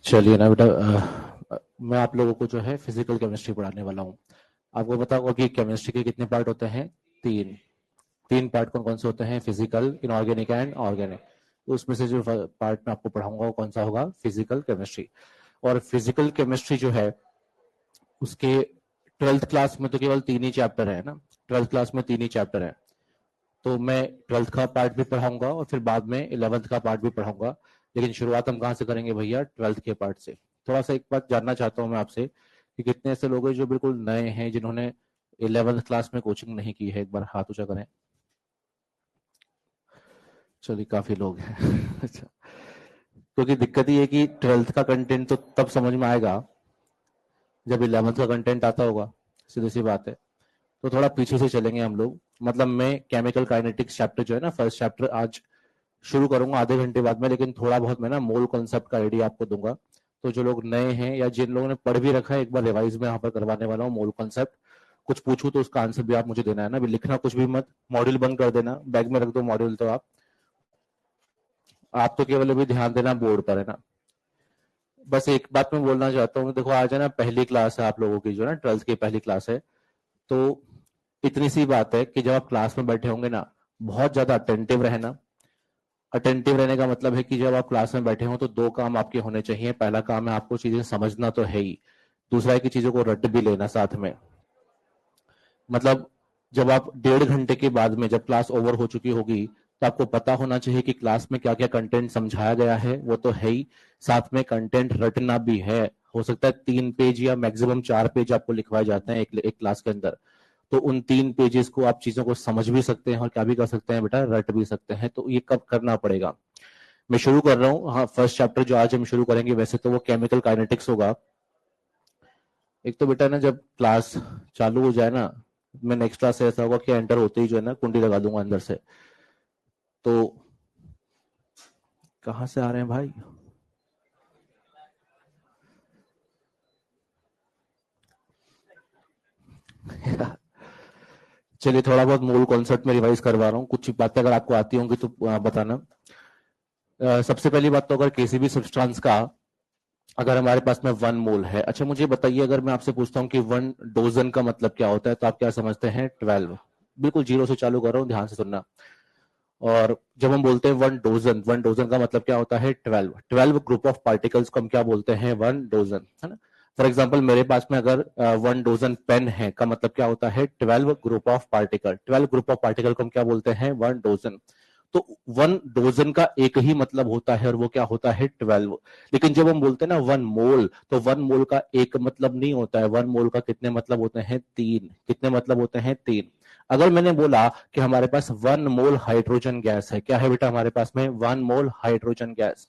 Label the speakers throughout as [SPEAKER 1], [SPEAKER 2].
[SPEAKER 1] चलिए ना बेटा, मैं आप लोगों को जो है फिजिकल केमिस्ट्री पढ़ाने वाला हूँ। आपको पता होगा कि केमिस्ट्री के कितने पार्ट होते हैं? तीन। तीन पार्ट कौन कौन से होते हैं? Physical, inorganic and organic. तो उसमें से जो पार्ट मैं आपको पढ़ाऊंगा वो कौन सा होगा? Physical chemistry. और फिजिकल केमिस्ट्री जो है उसके 12th क्लास में तो केवल तीन ही चैप्टर है ना। 12th क्लास में तीन ही चैप्टर है, तो मैं 12th का पार्ट भी पढ़ाऊंगा और फिर बाद में 11th का पार्ट भी पढ़ाऊंगा। लेकिन शुरुआत हम कहाँ से करेंगे भैया? 12th के पार्ट से। थोड़ा सा एक बात जानना चाहता हूँ मैं आपसे कि कितने ऐसे लोग हैं जो बिल्कुल नए हैं, जिन्होंने 11th क्लास में कोचिंग नहीं की है? एक बार हाथ ऊंचा करें। चलिए, काफी लोग हैं। अच्छा, क्योंकि दिक्कत ये है कि 12th का कंटेंट तो तब समझ में आएगा जब 11th का कंटेंट आता होगा। सीधी सी बात है। तो थोड़ा पीछे से चलेंगे हम लोग। मतलब मैं केमिकल काइनेटिक्स चैप्टर जो है ना, फर्स्ट चैप्टर आज शुरू करूंगा आधे घंटे बाद में, लेकिन थोड़ा बहुत मैं ना मोल कॉन्सेप्ट का आइडिया आपको दूंगा। तो जो लोग नए हैं या जिन लोगों ने पढ़ भी रखा है, एक बार रिवाइज में यहाँ पर करवाने वाला हूँ मोल कॉन्सेप्ट। कुछ पूछूं तो उसका आंसर भी आप मुझे देना है ना, भी लिखना कुछ भी मत। मॉड्यूल बंद कर देना, बैग में रख दो मॉड्यूल। तो आप तो केवल अभी ध्यान देना बोर्ड पर, है ना। बस एक बात मैं बोलना चाहता हूँ, देखो आज है ना पहली क्लास है आप लोगों की, जो है ना 12th की पहली क्लास है। तो इतनी सी बात है कि जब आप क्लास में बैठे होंगे ना, बहुत ज्यादा अटेंटिव रहना। अटेंटिव रहने का मतलब है कि जब आप क्लास में बैठे हो तो दो काम आपके होने चाहिए। पहला काम है आपको चीजें समझना तो है ही, दूसरा है कि चीजों को रट भी लेना साथ में। मतलब जब आप 1.5 घंटे के बाद में जब क्लास ओवर हो चुकी होगी, तो आपको पता होना चाहिए कि क्लास में क्या क्या कंटेंट समझाया गया है, वो तो है ही, साथ में कंटेंट रटना भी है। हो सकता है 3 पेज या मैक्सिमम 4 पेज आपको लिखवाए जाते हैं एक क्लास के अंदर। तो उन 3 पेजेस को आप चीजों को समझ भी सकते हैं और क्या भी कर सकते हैं बेटा, रट भी सकते हैं। तो ये कब करना पड़ेगा? मैं शुरू कर रहा हूँ। हाँ, फर्स्ट चैप्टर जो आज हम शुरू करेंगे वैसे तो वो केमिकल काइनेटिक्स होगा। एक तो बेटा ना जब क्लास चालू हो जाए ना, मैं नेक्स्ट क्लास से ऐसा होगा कि एंटर होते ही जो है ना कुंडी लगा दूंगा अंदर से। तो कहाँ से आ रहे हैं भाई? चलिए, थोड़ा बहुत मूल कॉन्सेप्ट में रिवाइज करवा रहा हूँ। कुछ बातें अगर आपको आती होंगी तो बताना। सबसे पहली बात तो, अगर किसी भी सब्सटेंस का अगर हमारे पास में 1 मोल है। अच्छा मुझे बताइए, अगर मैं आपसे पूछता हूँ कि 1 डोजन का मतलब क्या होता है, तो आप क्या समझते हैं? 12। बिल्कुल जीरो से चालू कर रहा हूँ, ध्यान से सुनना। और जब हम बोलते हैं 1 डोजन, 1 डोजन का मतलब क्या होता है? 12। 12 ग्रुप ऑफ पार्टिकल्स को हम क्या बोलते हैं? 1 डोजन, है ना। फॉर एग्जाम्पल मेरे पास में अगर 1 डोजन पेन है का मतलब क्या होता है? 12 group of particle. 12 group of particle को हम क्या बोलते हैं? 1 डोजन। तो 1 डोजन का एक ही मतलब होता है और वो क्या होता है? 12। लेकिन जब हम बोलते हैं ना 1 मोल, तो 1 मोल का एक मतलब नहीं होता है। 1 मोल का कितने मतलब होते हैं? 3। कितने मतलब होते हैं? 3। अगर मैंने बोला कि हमारे पास 1 मोल हाइड्रोजन गैस है, क्या है बेटा हमारे पास में? 1 mole hydrogen gas.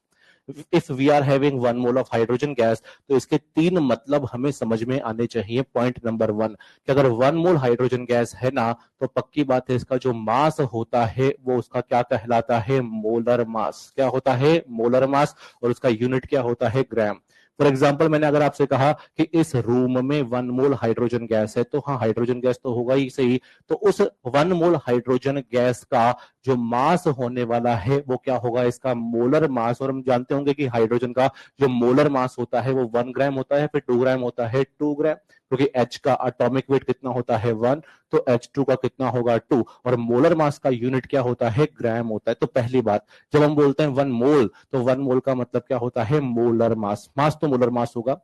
[SPEAKER 1] If we are having 1 mole of hydrogen gas, तो इसके 3 मतलब हमें समझ में आने चाहिए। पॉइंट नंबर 1, कि अगर 1 मोल हाइड्रोजन गैस है ना, तो पक्की बात है इसका जो मास होता है वो उसका क्या कहलाता है? Molar mass. क्या होता है? Molar mass. और उसका यूनिट क्या होता है? ग्राम। फॉर एग्जाम्पल मैंने अगर आपसे कहा कि इस रूम में 1 मोल हाइड्रोजन गैस है, तो हाँ हाइड्रोजन गैस तो होगा ही सही। तो उस 1 मोल हाइड्रोजन गैस का जो मास होने वाला है वो क्या होगा? इसका मोलर मास। और हम जानते होंगे कि हाइड्रोजन का जो मोलर मास होता है वो 1 ग्राम होता है, फिर 2 ग्राम होता है, 2 ग्राम। क्योंकि एच का एटॉमिक वेट कितना होता है? 1। तो H2 का कितना होगा? 2। और मोलर मास का यूनिट क्या होता है? ग्राम होता है। तो पहली बात, जब हम बोलते हैं 1 मोल, तो 1 मोल का मतलब क्या होता है? Molar mass. मास तो मोलर मास होगा।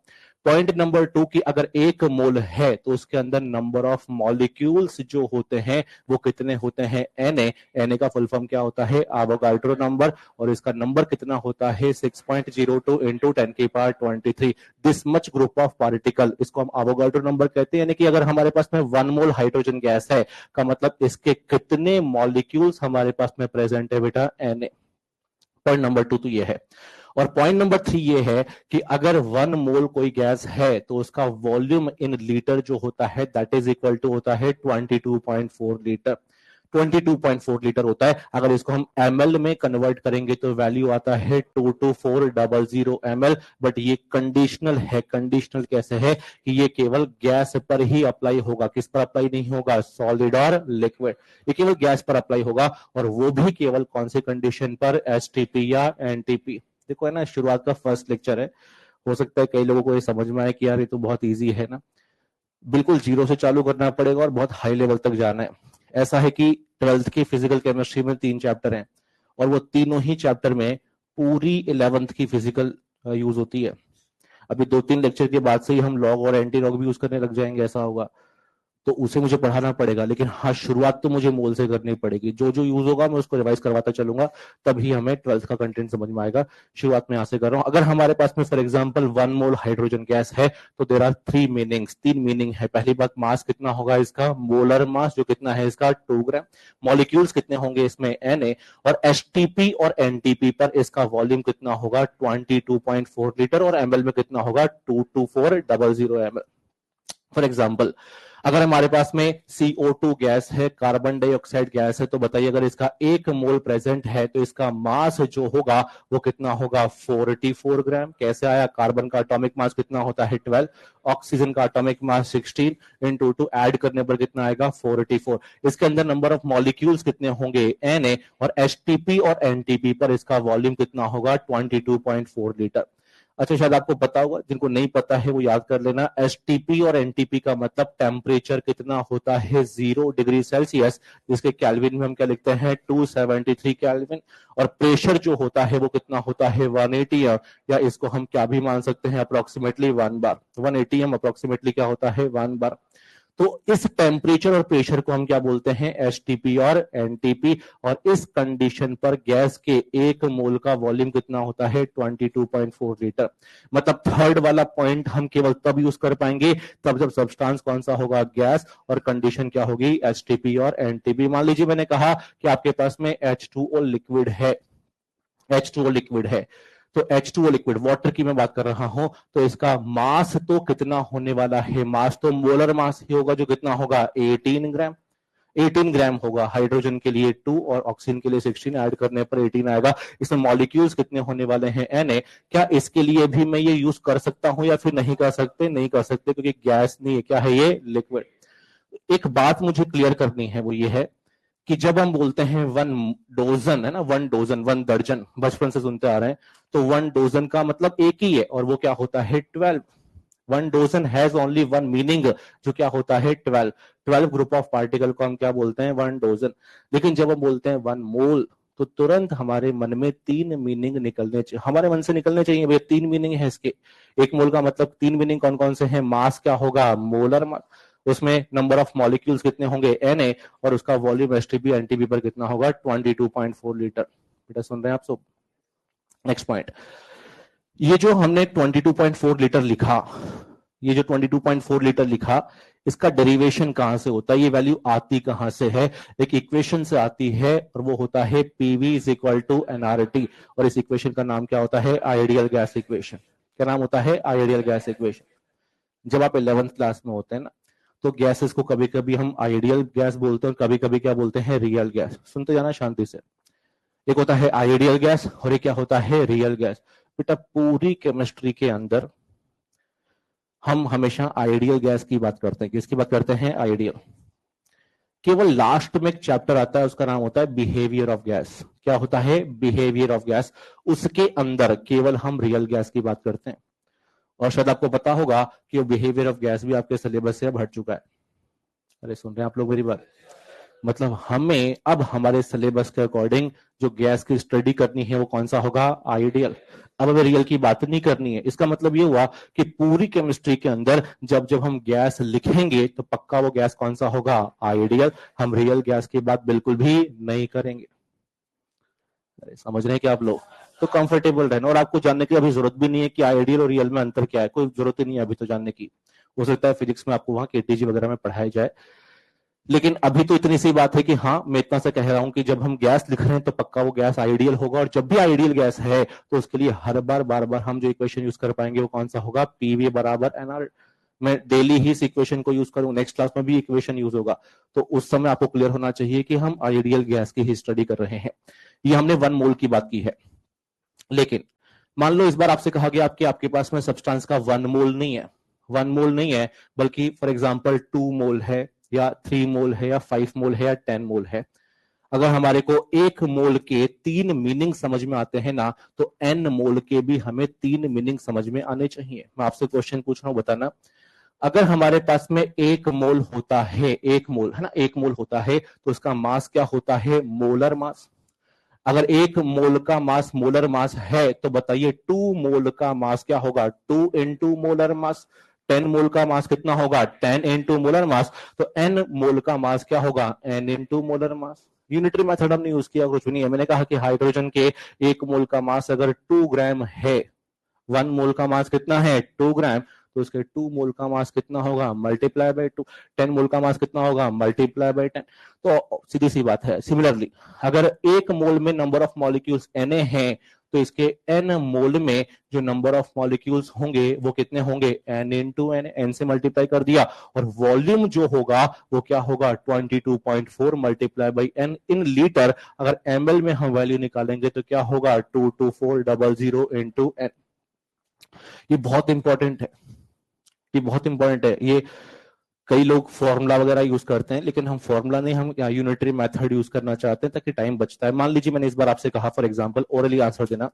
[SPEAKER 1] पॉइंट नंबर 2, कि अगर 1 मोल है तो उसके अंदर नंबर ऑफ मॉलिक्यूल्स जो होते हैं वो कितने होते हैं? Na का फुल फॉर्म क्या होता है? Avogadro number. और इसका नंबर कितना होता है? 6.02 into 10⁻23। This much group of particle, इसको हम एवोगाड्रो नंबर कहते हैं। यानी कि अगर हमारे पास में 1 मोल हाइड्रोजन गैस है का मतलब इसके कितने मॉलिक्यूल्स हमारे पास में प्रेजेंट है बेटा? Na। पॉइंट नंबर 2 तो ये है। और पॉइंट नंबर 3 ये है कि अगर 1 मोल कोई गैस है तो उसका वॉल्यूम इन लीटर जो होता है दैट इज इक्वल टू होता है 22.4 लीटर। 22.4 लीटर होता है। अगर इसको हम ml में कन्वर्ट करेंगे तो वैल्यू आता है 22400 ml। बट ये कंडीशनल है। कंडीशनल कैसे है? कि ये केवल गैस पर ही अप्लाई होगा। किस पर अप्लाई नहीं होगा? सॉलिड और लिक्विड। ये केवल गैस पर अप्लाई होगा, और वो भी केवल कौन से कंडीशन पर? एसटीपी या एनटीपी। देखो है ना, शुरुआत का फर्स्ट लेक्चर है हो सकता है कई लोगों को ये समझ में आए कि यार ये तो बहुत ईजी है ना, बिल्कुल जीरो से चालू करना पड़ेगा और बहुत हाई लेवल तक जाना है। ऐसा है कि 12th की फिजिकल केमिस्ट्री में 3 चैप्टर हैं और वो तीनों ही चैप्टर में पूरी 11th की फिजिकल यूज होती है। अभी 2-3 लेक्चर के बाद से ही हम लॉग और एंटी लॉग भी यूज करने लग जाएंगे, ऐसा होगा तो उसे मुझे पढ़ाना पड़ेगा, लेकिन हाँ शुरुआत तो मुझे मोल से करनी पड़ेगी। जो जो यूज होगा मैं उसको रिवाइज करवाता चलूंगा, तभी हमें 12th का कंटेंट समझ में आएगा। शुरुआत में यहां से कर रहा हूं। अगर हमारे पास में for example 1 mole hydrogen gas है तो देयर आर 3 मीनिंग्स, 3 मीनिंग है। पहली बात, मास कितना होगा इसका, मोलर मास जो कितना है इसका 2 ग्राम, मॉलिक्यूल्स कितने होंगे इसमें Na, और एचटीपी और एनटीपी पर इसका वॉल्यूम कितना होगा 22.4 लीटर, और एमएल में कितना होगा 22400 ml। फॉर एग्जाम्पल अगर हमारे पास में CO2 गैस है, कार्बन डाइऑक्साइड गैस है, तो बताइए अगर इसका 1 मोल प्रेजेंट है तो इसका मास जो होगा वो कितना होगा 44 ग्राम। कैसे आया, कार्बन का एटॉमिक मास कितना होता है 12, ऑक्सीजन का एटॉमिक मास 16, इनटू 2 ऐड करने पर कितना आएगा 44। इसके अंदर नंबर ऑफ मॉलिक्यूल्स कितने होंगे Na, और एचटीपी और एनटीपी पर इसका वॉल्यूम कितना होगा 22.4 लीटर। अच्छा शायद आपको पता होगा, जिनको नहीं पता है वो याद कर लेना, एसटीपी और एनटीपी का मतलब टेम्परेचर कितना होता है 0 डिग्री सेल्सियस, जिसके कैल्विन में हम क्या लिखते हैं 273 कैल्विन, और प्रेशर जो होता है वो कितना होता है 180, या इसको हम क्या भी मान सकते हैं अप्रोक्सीमेटली 1 बार, 180 अप्रोक्सीमेटली क्या होता है 1 बार। तो इस टेम्परेचर और प्रेशर को हम क्या बोलते हैं एसटीपी और एनटीपी, और इस कंडीशन पर गैस के 1 मोल का वॉल्यूम कितना होता है 22.4 लीटर। मतलब थर्ड वाला पॉइंट हम केवल तब यूज कर पाएंगे तब जब सब्सटेंस कौन सा होगा गैस, और कंडीशन क्या होगी एचटीपी और एनटीपी। मान लीजिए मैंने कहा कि आपके पास में H2O लिक्विड है, H2O लिक्विड है, तो H2O लिक्विड वाटर की मैं बात कर रहा हूं, तो इसका मास तो कितना होने वाला है, मास तो मोलर मास ही होगा जो कितना होगा 18 ग्राम, 18 ग्राम होगा। हाइड्रोजन के लिए 2 और ऑक्सीजन के लिए 16 ऐड करने पर 18 आएगा। इसमें मॉलिक्यूल्स कितने होने वाले हैं Na। क्या इसके लिए भी मैं ये यूज कर सकता हूं या फिर नहीं कर सकते, नहीं कर सकते क्योंकि गैस नहीं है, क्या है ये लिक्विड। एक बात मुझे क्लियर करनी है, वो ये है कि जब हम बोलते हैं 1 डोजन है ना, 1 डोजन 1 दर्जन बचपन से सुनते आ रहे हैं, तो 1 डोजन का मतलब एक ही है और वो क्या होता है 12। 1 डोजन हैज ओनली 1 मीनिंग जो क्या होता है 12 ग्रुप ऑफ पार्टिकल को हम क्या बोलते हैं 1 डोजन। लेकिन जब हम बोलते हैं 1 मोल तो तुरंत हमारे मन में 3 मीनिंग निकलने चाहिए, हमारे मन से निकलने चाहिए भैया 3 मीनिंग है इसके। 1 मोल का मतलब 3 मीनिंग कौन कौन से हैं, मास क्या होगा मोलर मास, उसमें नंबर ऑफ मॉलिक्यूल्स कितने होंगे Na, और उसका वॉल्यूम एसटीपी एनटीपी पर कितना होगा 22.4 लीटर। बेटा सुन रहे हैं आप सब। नेक्स्ट पॉइंट, ये जो हमने 22.4 लीटर लिखा, ये जो 22.4 लीटर लिखा, इसका डेरिवेशन कहां से होता है, ये वैल्यू आती कहां से है, एक इक्वेशन से आती है और वो होता है PV is equal to NRT, और इस इक्वेशन का नाम क्या होता है आइडियल गैस इक्वेशन। क्या नाम होता है आइडियल गैस इक्वेशन। जब आप 11th क्लास में होते हैं ना, तो गैसेस को कभी कभी हम आइडियल गैस बोलते हैं और कभी कभी क्या बोलते हैं रियल गैस। सुनते जाना शांति से, एक होता है आइडियल गैस और एक क्या होता है रियल गैस। बेटा पूरी केमिस्ट्री के अंदर हम हमेशा आइडियल गैस की बात करते हैं। किसकी बात करते हैं आइडियल। केवल लास्ट में एक चैप्टर आता है उसका नाम होता है बिहेवियर ऑफ गैस। क्या होता है बिहेवियर ऑफ गैस, उसके अंदर केवल हम रियल गैस की बात करते हैं। और शायद आपको पता होगा कि वो बिहेवियर ऑफ गैस भी आपके सिलेबस से अब हट चुका है। अरे सुन रहे हैं आप लोग मेरी बात। मतलब हमें अब हमारे सिलेबस के अकॉर्डिंग जो गैस की स्टडी करनी है वो कौन सा होगा आइडियल। अब हमें रियल की बात नहीं करनी है। इसका मतलब ये हुआ कि पूरी केमिस्ट्री के अंदर जब जब हम गैस लिखेंगे तो पक्का वो गैस कौन सा होगा आइडियल। हम रियल गैस की बात बिल्कुल भी नहीं करेंगे। अरे समझ रहे हैं क्या आप लोग। तो कंफर्टेबल रहना, और आपको जानने की अभी जरूरत भी नहीं है कि आइडियल और रियल में अंतर क्या है, कोई जरूरत ही नहीं है अभी तो जानने की। हो सकता है फिजिक्स में आपको वहां केटीजी वगैरह में पढ़ाया जाए, लेकिन अभी तो इतनी सी बात है कि हाँ मैं इतना सा कह रहा हूं कि जब हम गैस लिख रहे हैं तो पक्का वो गैस आइडियल होगा, और जब भी आइडियल गैस है तो उसके लिए हर बार बार बार हम जो इक्वेशन यूज कर पाएंगे वो कौन सा होगा पीवी बराबर एनआर। मैं डेली ही इस इक्वेशन को यूज करूं, नेक्स्ट क्लास में भी इक्वेशन यूज होगा, तो उस समय आपको क्लियर होना चाहिए कि हम आइडियल गैस की ही स्टडी कर रहे हैं। ये हमने 1 मोल की बात की है। लेकिन मान लो इस बार आपसे कहा गया आपके आपके पास में सब्सटेंस का 1 मोल नहीं है, 1 मोल नहीं है, बल्कि फॉर एग्जांपल 2 मोल है या 3 मोल है या 5 मोल है या 10 मोल है। अगर हमारे को 1 मोल के 3 मीनिंग समझ में आते हैं ना, तो n मोल के भी हमें 3 मीनिंग समझ में आने चाहिए। मैं आपसे क्वेश्चन पूछ रहा हूं, बताना। अगर हमारे पास में 1 मोल होता है, 1 मोल है ना, 1 मोल होता है, तो उसका मास क्या होता है? Molar mass. अगर 1 मोल का मास मोलर मास है, तो बताइए 2 मोल का मास क्या होगा? 2 इंटू मोलर मास। 10 मोल का मास कितना होगा? 10 इंटू मोलर मास। तो n मोल का मास क्या होगा? n into molar mass. Unitary method हमने यूज किया, कुछ नहीं है। मैंने कहा कि हाइड्रोजन के 1 मोल का मास अगर 2 ग्राम है, 1 मोल का मास कितना है? 2 ग्राम, तो उसके 2 मोल का मास कितना होगा? Multiply by 2। 10 मोल का मास कितना होगा? Multiply by 10। तो सीधी सी बात है। सिमिलरली अगर 1 मोल में नंबर ऑफ मॉलिक्यूल्स Na हैं, तो इसके n मोल में जो नंबर ऑफ मॉलिक्यूल्स होंगे वो कितने होंगे? n इंटू n, n से मल्टीप्लाई कर दिया। और वॉल्यूम जो होगा वो क्या होगा? 22.4 multiply by n in litre. अगर ml में हम वैल्यू निकालेंगे तो क्या होगा? 22400 इंटू n। ये बहुत इंपॉर्टेंट है, ये बहुत इंपॉर्टेंट है। ये कई लोग फॉर्मूला वगैरह यूज करते हैं, लेकिन हम फॉर्मूला नहीं, हम यूनिटरी मेथड यूज करना चाहते हैं ताकि टाइम बचता है। मान लीजिए मैंने इस बार आपसे कहा, फॉर एग्जांपल ओरली आंसर देना,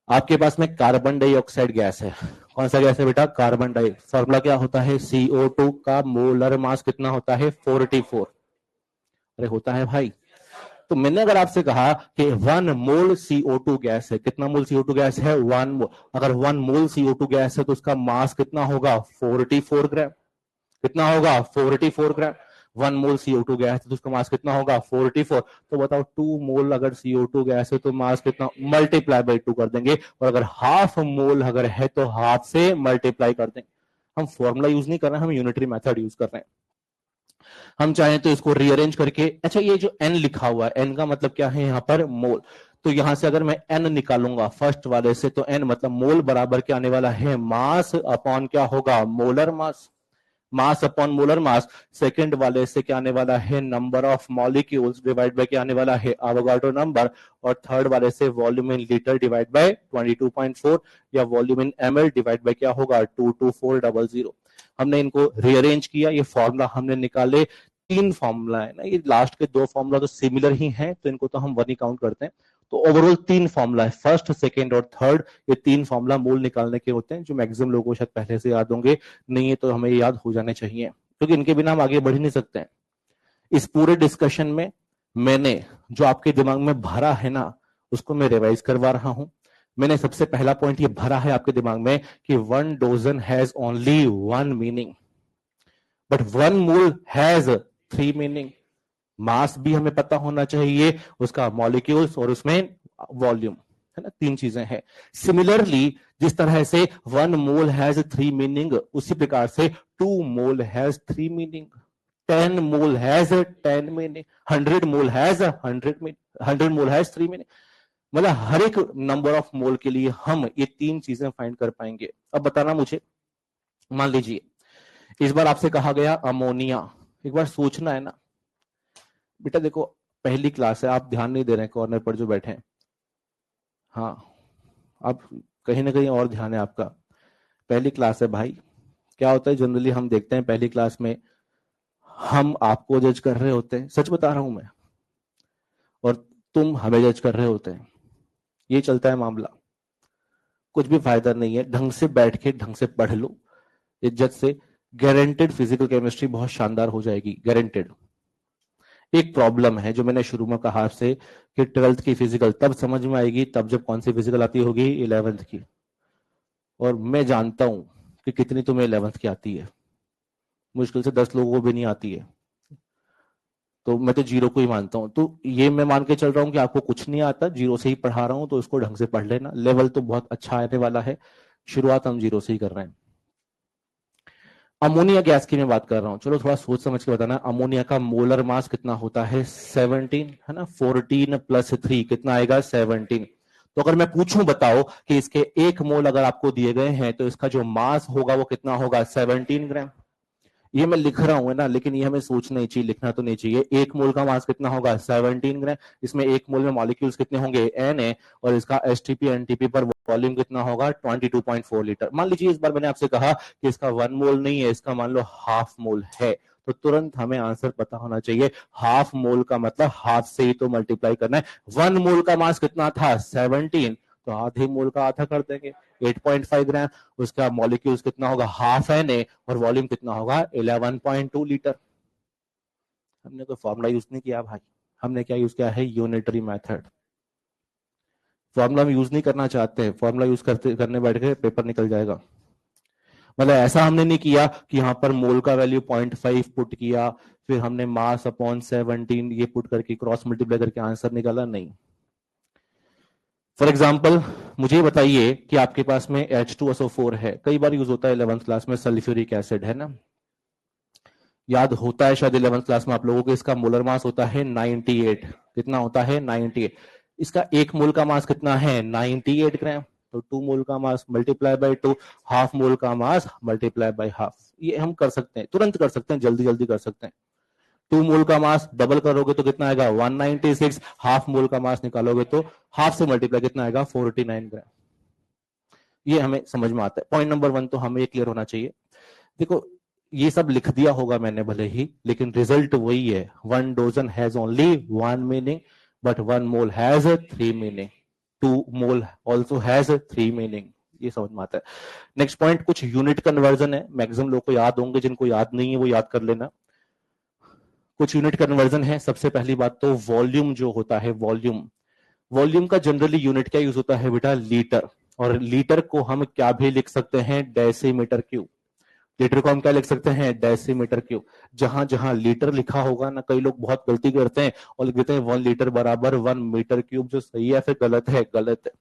[SPEAKER 1] आपके पास में कार्बन डाइऑक्साइड गैस है। कौन सा गैस है बेटा? Carbon die. फॉर्मूला क्या होता है? CO2 का मोलर मास कितना होता है? 44। अरे होता है भाई। तो मैंने अगर आपसे कहा कि 1 मोल CO2 गैस है, कितना मोल CO2 गैस है? 1 मोल। अगर 1 मोल CO2 गैस है तो उसका मास कितना होगा? 44 ग्राम। कितना होगा? 44 ग्राम। 1 मोल CO2 गैस है तो उसका मास कितना होगा? 44। तो बताओ 2 मोल अगर CO2 गैस है तो मास कितना? मल्टीप्लाई बाई 2 कर देंगे। और अगर हाफ मोल अगर है तो हाफ से मल्टीप्लाई कर देंगे। हम फॉर्मूला यूज नहीं कर रहे हैं, हम यूनिटरी मेथड यूज कर रहे हैं। हम चाहें तो इसको रीअरेंज करके, अच्छा ये जो n लिखा हुआ है, n का मतलब क्या है यहां पर? मोल। तो यहां से अगर मैं n निकालूंगा फर्स्ट वाले से, तो n मतलब मोल बराबर क्या आने वाला है? मास अपॉन क्या होगा? Molar mass. Mass upon molar mass. Second वाले से क्या आने वाला है? Number of molecules divide by क्या आने वाला है? Avogadro number. और थर्ड वाले से volume in litre divide by 22.4 या volume in ml divide by क्या होगा? 22400। हमने इनको रीअरेंज किया, ये फॉर्मूला हमने निकाले। 3 फॉर्मूला है ना, ये लास्ट के 2 फॉर्मूला तो सिमिलर ही हैं, तो इनको तो हम 1 ही काउंट करते हैं। तो ओवरऑल 3 फॉर्मूला है, फर्स्ट, सेकंड और थर्ड। ये 3 फॉर्मूला मोल निकालने के होते हैं, जो मैक्सिमम लोगों को शायद पहले से याद होंगे। नहीं है तो हमें याद हो जाने चाहिए, क्योंकि इनके बिना हम आगे बढ़ ही नहीं सकते हैं। इस पूरे डिस्कशन में मैंने जो आपके दिमाग में भरा है ना, उसको मैं रिवाइज करवा रहा हूं। मैंने सबसे पहला पॉइंट ये भरा है आपके दिमाग में कि 1 dozen has only 1 meaning, but 1 mole has 3 meaning. Mass भी हमें पता होना चाहिए, उसका मॉलिक्यूल्स और उसमें वॉल्यूम, है ना, 3 चीजें हैं। सिमिलरली जिस तरह से 1 मोल हैज 3 मीनिंग, उसी प्रकार से 2 mole has 3 meaning, 10 mole has 10 meaning, 100 mole has 100 meaning, 100 mole has 3 meaning. मतलब हर एक नंबर ऑफ मोल के लिए हम ये 3 चीजें फाइंड कर पाएंगे। अब बताना मुझे, मान लीजिए इस बार आपसे कहा गया अमोनिया। एक बार सोचना है ना बेटा, देखो पहली क्लास है, आप ध्यान नहीं दे रहे हैं कॉर्नर पर जो बैठे हैं। हाँ, आप कहीं ना कहीं और ध्यान है आपका। पहली क्लास है भाई। क्या होता है जनरली हम देखते हैं पहली क्लास में हम आपको जज कर रहे होते हैं, सच बता रहा हूं मैं, और तुम हमें जज कर रहे होते हैं। ये चलता है मामला। कुछ भी फायदा नहीं है, ढंग से बैठ के ढंग से पढ़ लो इज्जत से। गारंटेड फिजिकल केमिस्ट्री बहुत शानदार हो जाएगी, गारंटेड। एक प्रॉब्लम है जो मैंने शुरू में कहा आपसे कि 12th की फिजिकल तब समझ में आएगी तब जब कौन सी फिजिकल आती होगी? 11th की। और मैं जानता हूं कि कितनी तुम्हें 11th की आती है, मुश्किल से 10 लोगों को भी नहीं आती है। तो मैं तो जीरो को ही मानता हूं। तो ये मैं मान के चल रहा हूं कि आपको कुछ नहीं आता, जीरो से ही पढ़ा रहा हूं, तो इसको ढंग से पढ़ लेना। लेवल तो बहुत अच्छा आने वाला है, शुरुआत हम जीरो से ही कर रहे हैं। अमोनिया गैस की मैं बात कर रहा हूं, चलो थोड़ा सोच समझ के बताना। अमोनिया का मोलर मास कितना होता है? 17, है ना। 14 + 3 कितना आएगा? 17। तो अगर मैं पूछूं बताओ कि इसके 1 मोल अगर आपको दिए गए हैं तो इसका जो मास होगा वो कितना होगा? 17 ग्राम। ये मैं लिख रहा हूं ना, लेकिन ये हमें सोचना ही चाहिए, लिखना तो नहीं चाहिए। 1 मोल का मास कितना होगा? 17 ग्राम। इसमें 1 मोल में मॉलिक्यूल्स कितने होंगे? n है। और इसका एसटीपी एनटीपी पर वॉल्यूम कितना होगा? 22.4 लीटर। मान लीजिए इस बार मैंने आपसे कहा कि इसका 1 मोल नहीं है, इसका मान लो हाफ मोल है, तो तुरंत हमें आंसर पता होना चाहिए। हाफ मोल का मतलब हाफ से ही तो मल्टीप्लाई करना है। 1 मोल का मास कितना था 17, तो आधे मोल का आधा कर देंगे 8.5 ग्राम। उसका मॉलिक्यूल्स कितना होगा हाफ Na और वॉल्यूम कितना होगा 11.2 लीटर। हमने कोई फॉर्मूला यूज नहीं किया भाई, हमने क्या यूज किया है यूनिटरी मेथड। फॉर्मूला हम यूज नहीं करना चाहते हैं, फॉर्मूला यूज करने बैठ के पेपर निकल जाएगा। मतलब ऐसा हमने नहीं किया कि यहां पर मोल का वैल्यू 0.5 पुट किया, फिर हमने मास अपॉन 17 ये पुट करके क्रॉस मल्टीप्लाई करके आंसर निकाला, नहीं। फॉर एग्जाम्पल मुझे बताइए कि आपके पास में H2SO4 है, कई बार यूज होता है 11th क्लास में, सल्फ्यूरिक एसिड है ना, याद होता है शायद 11th क्लास में आप लोगों को। इसका मोलर मास होता है 98, कितना होता है 98। इसका एक मोल का मास कितना है 98 ग्राम, तो 2 मोल का मास मल्टीप्लाई बाय 2, हाफ मोल का मास मल्टीप्लाई बाय हाफ। ये हम कर सकते हैं, तुरंत कर सकते हैं, जल्दी जल्दी कर सकते हैं। 2 मोल का मास डबल करोगे तो कितना आएगा 196, हाफ मोल का मास निकालोगे तो हाफ से मल्टीप्लाई कितना आएगा 49 ग्राम। ये हमें समझ में आता है। पॉइंट नंबर 1 तो हमें क्लियर होना चाहिए। देखो ये सब लिख दिया होगा मैंने भले ही, लेकिन रिजल्ट वही है। 1 dozen has only 1 meaning but 1 mole has 3 meaning, 2 mole also has 3 meaning. ये समझ में आता है। नेक्स्ट पॉइंट कुछ यूनिट कन्वर्जन है, मैक्सिमम लोग को याद होंगे, जिनको याद नहीं है वो याद कर लेना। कुछ यूनिट कन्वर्जन है। सबसे पहली बात तो वॉल्यूम जो होता है, वॉल्यूम का जनरली यूनिट क्या यूज होता है बेटा लीटर, और लीटर को हम क्या भी लिख सकते हैं डेसीमीटर क्यूब। लीटर को हम क्या लिख सकते हैं डेसीमीटर क्यूब। जहां जहां लीटर लिखा होगा ना, कई लोग बहुत गलती करते हैं और लिख देते हैं 1 लीटर बराबर 1 मीटर क्यूब, जो सही है फिर गलत है, गलत है।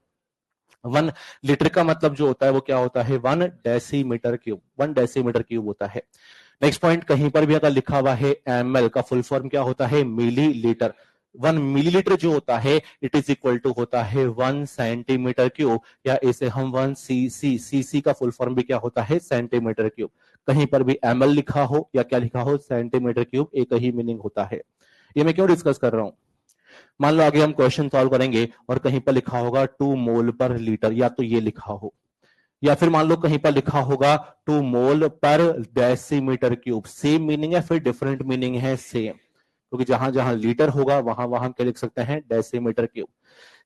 [SPEAKER 1] 1 लीटर का मतलब जो होता है वो क्या होता है 1 डेसीमीटर क्यूब, 1 डेसीमीटर क्यूब होता है। नेक्स्ट पॉइंट, कहीं पर भी अगर लिखा हुआ है एमएल का फुल फॉर्म क्या होता है मिली लीटर। 1 मिलीलीटर जो होता है इट इज इक्वल टू होता है 1 सेंटीमीटर क्यूब, या इसे हम 1 सीसी का फुल फॉर्म भी क्या होता है सेंटीमीटर क्यूब। कहीं पर भी एमएल लिखा हो या क्या लिखा हो सेंटीमीटर क्यूब, एक ही मीनिंग होता है। ये मैं क्यों डिस्कस कर रहा हूं, मान लो आगे हम क्वेश्चन सॉल्व करेंगे और कहीं पर लिखा होगा 2 मोल पर लीटर, या तो ये लिखा हो, या फिर मान लो कहीं पर लिखा होगा 2 मोल पर डेसीमीटर क्यूब। सेम मीनिंग है फिर डिफरेंट मीनिंग है सेम, क्योंकि जहां जहां लीटर होगा वहां वहां हम क्या लिख सकते हैं डेसीमीटर क्यूब।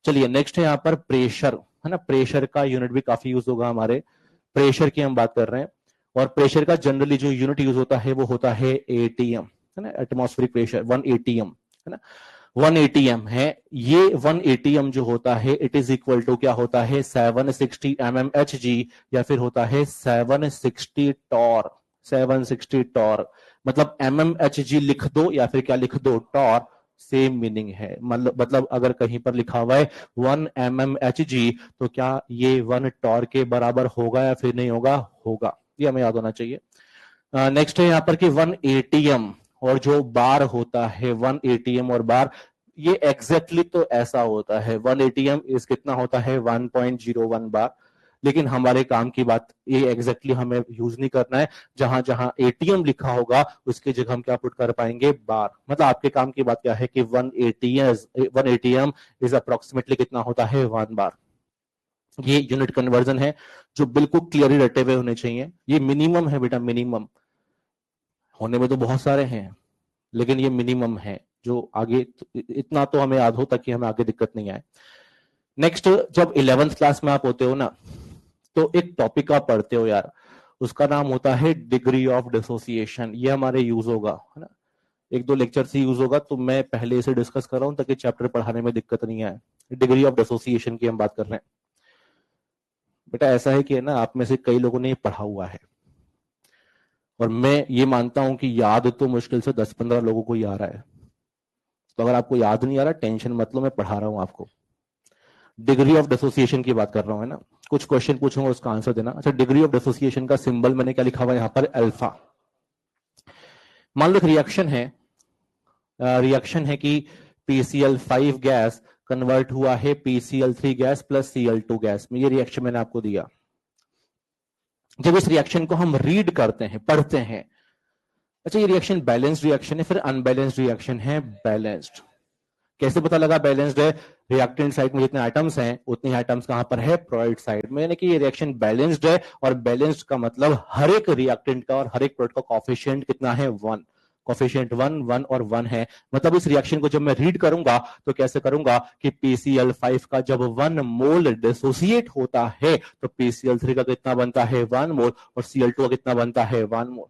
[SPEAKER 1] चलिए नेक्स्ट है यहाँ पर प्रेशर, है ना। प्रेशर का यूनिट भी काफी यूज होगा हमारे, प्रेशर की हम बात कर रहे हैं। और प्रेशर का जनरली जो यूनिट यूज होता है वो होता है एटीएम, है ना, एटमॉस्फेरिक प्रेशर 1 एटीएम, है ना, 1 एटीएम है। ये 1 एटीएम जो होता है इट इज इक्वल टू क्या होता है 760 mmHg, या फिर होता है 760 टॉर, 760 टॉर। मतलब mmHg लिख दो या फिर क्या लिख दो टॉर, सेम मीनिंग है। मतलब अगर कहीं पर लिखा हुआ है 1 mmHg तो क्या ये 1 टॉर के बराबर होगा या फिर नहीं होगा, होगा। ये हमें याद होना चाहिए। नेक्स्ट है यहाँ पर कि 1 एटीएम और जो बार होता है 1 एटीएम और बार, ये एग्जैक्टली तो ऐसा होता है 1 एटीएम इस कितना होता है 1.01 बार। लेकिन हमारे काम की बात ये एग्जैक्टली हमें यूज नहीं करना है, जहां जहां एटीएम लिखा होगा उसकी जगह हम क्या पुट कर पाएंगे बार। मतलब आपके काम की बात क्या है कि 1 एटीएम इज अप्रोक्सीमेटली कितना होता है 1 बार। ये यूनिट कन्वर्जन है जो बिल्कुल क्लियरली रटे हुए होने चाहिए। ये मिनिमम है बेटा, मिनिमम, होने में तो बहुत सारे हैं लेकिन ये मिनिमम है जो आगे इतना तो हमें याद हो ताकि हमें आगे दिक्कत नहीं आए। नेक्स्ट, जब 11th क्लास में आप होते हो ना तो एक टॉपिक आप पढ़ते हो यार, उसका नाम होता है डिग्री ऑफ डिसोसिएशन। ये हमारे यूज होगा, है ना, 1-2 लेक्चर से यूज होगा, तो मैं पहले इसे डिस्कस कर रहा हूं ताकि चैप्टर पढ़ाने में दिक्कत नहीं आए। डिग्री ऑफ डिसोसिएशन की हम बात कर रहे हैं। बेटा ऐसा है कि है ना, आप में से कई लोगों ने ये पढ़ा हुआ है और मैं ये मानता हूं कि याद तो मुश्किल से 10-15 लोगों को ही आ रहा है। तो अगर आपको याद नहीं आ रहा टेंशन मत लो, मैं पढ़ा रहा हूं आपको। डिग्री ऑफ डिसोसिएशन की बात कर रहा हूं, है ना। कुछ क्वेश्चन पूछूंगा उसका आंसर देना। अच्छा, डिग्री ऑफ डिसोसिएशन का सिंबल मैंने क्या लिखा हुआ है यहाँ पर अल्फा। मान लो एक रिएक्शन है, रिएक्शन है कि PCl5 गैस कन्वर्ट हुआ है PCl3 gas plus Cl2 gas में। ये रिएक्शन मैंने आपको दिया। जब इस रिएक्शन को हम रीड करते हैं, पढ़ते हैं, अच्छा ये रिएक्शन बैलेंस्ड रिएक्शन है फिर अनबैलेंस्ड रिएक्शन है बैलेंस्ड। कैसे पता लगा बैलेंस्ड है, रिएक्टेंट साइड में जितने आइटम्स हैं उतने आइटम्स कहां पर है प्रोडक्ट साइड में, यानी कि ये रिएक्शन बैलेंस्ड है। और बैलेंस्ड का मतलब हर एक रिएक्टेंट का और हर एक प्रोडक्ट का कोएफिशिएंट कितना है 1। कोफिशिएंट 1 1 और 1 है, मतलब इस रिएक्शन को जब मैं रीड करूंगा तो कैसे करूंगा कि PCl5 का जब 1 मोल डिसोसिएट होता है तो PCl3 का कितना बनता है 1 मोल और Cl2 का कितना बनता है 1 मोल।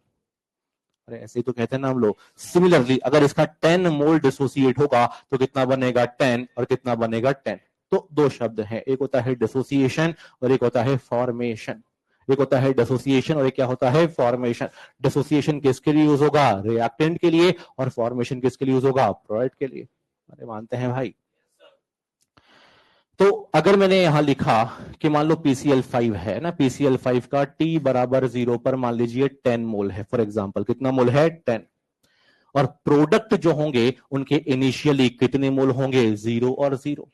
[SPEAKER 1] अरे ऐसे ही तो कहते हैं ना हम लोग। सिमिलरली अगर इसका 10 मोल डिसोसिएट होगा तो कितना बनेगा 10 और कितना बनेगा 10। तो दो शब्द हैं, एक होता है डिसोसिएशन और एक होता है फॉर्मेशन। एक होता है डिसोसिएशन और एक क्या होता है फॉर्मेशन। डिसोसिएशन किसके लिए यूज होगा रिएक्टेंट के लिए और फॉर्मेशन किसके लिए यूज होगा प्रोडक्ट के लिए। अरे मानते हैं भाई। तो अगर मैंने यहां लिखा कि मान लो PCl5 है ना, PCl5 का T बराबर 0 पर मान लीजिए 10 मोल है फॉर एग्जांपल, कितना मोल है 10, और प्रोडक्ट जो होंगे उनके इनिशियली कितने मोल होंगे 0 और 0।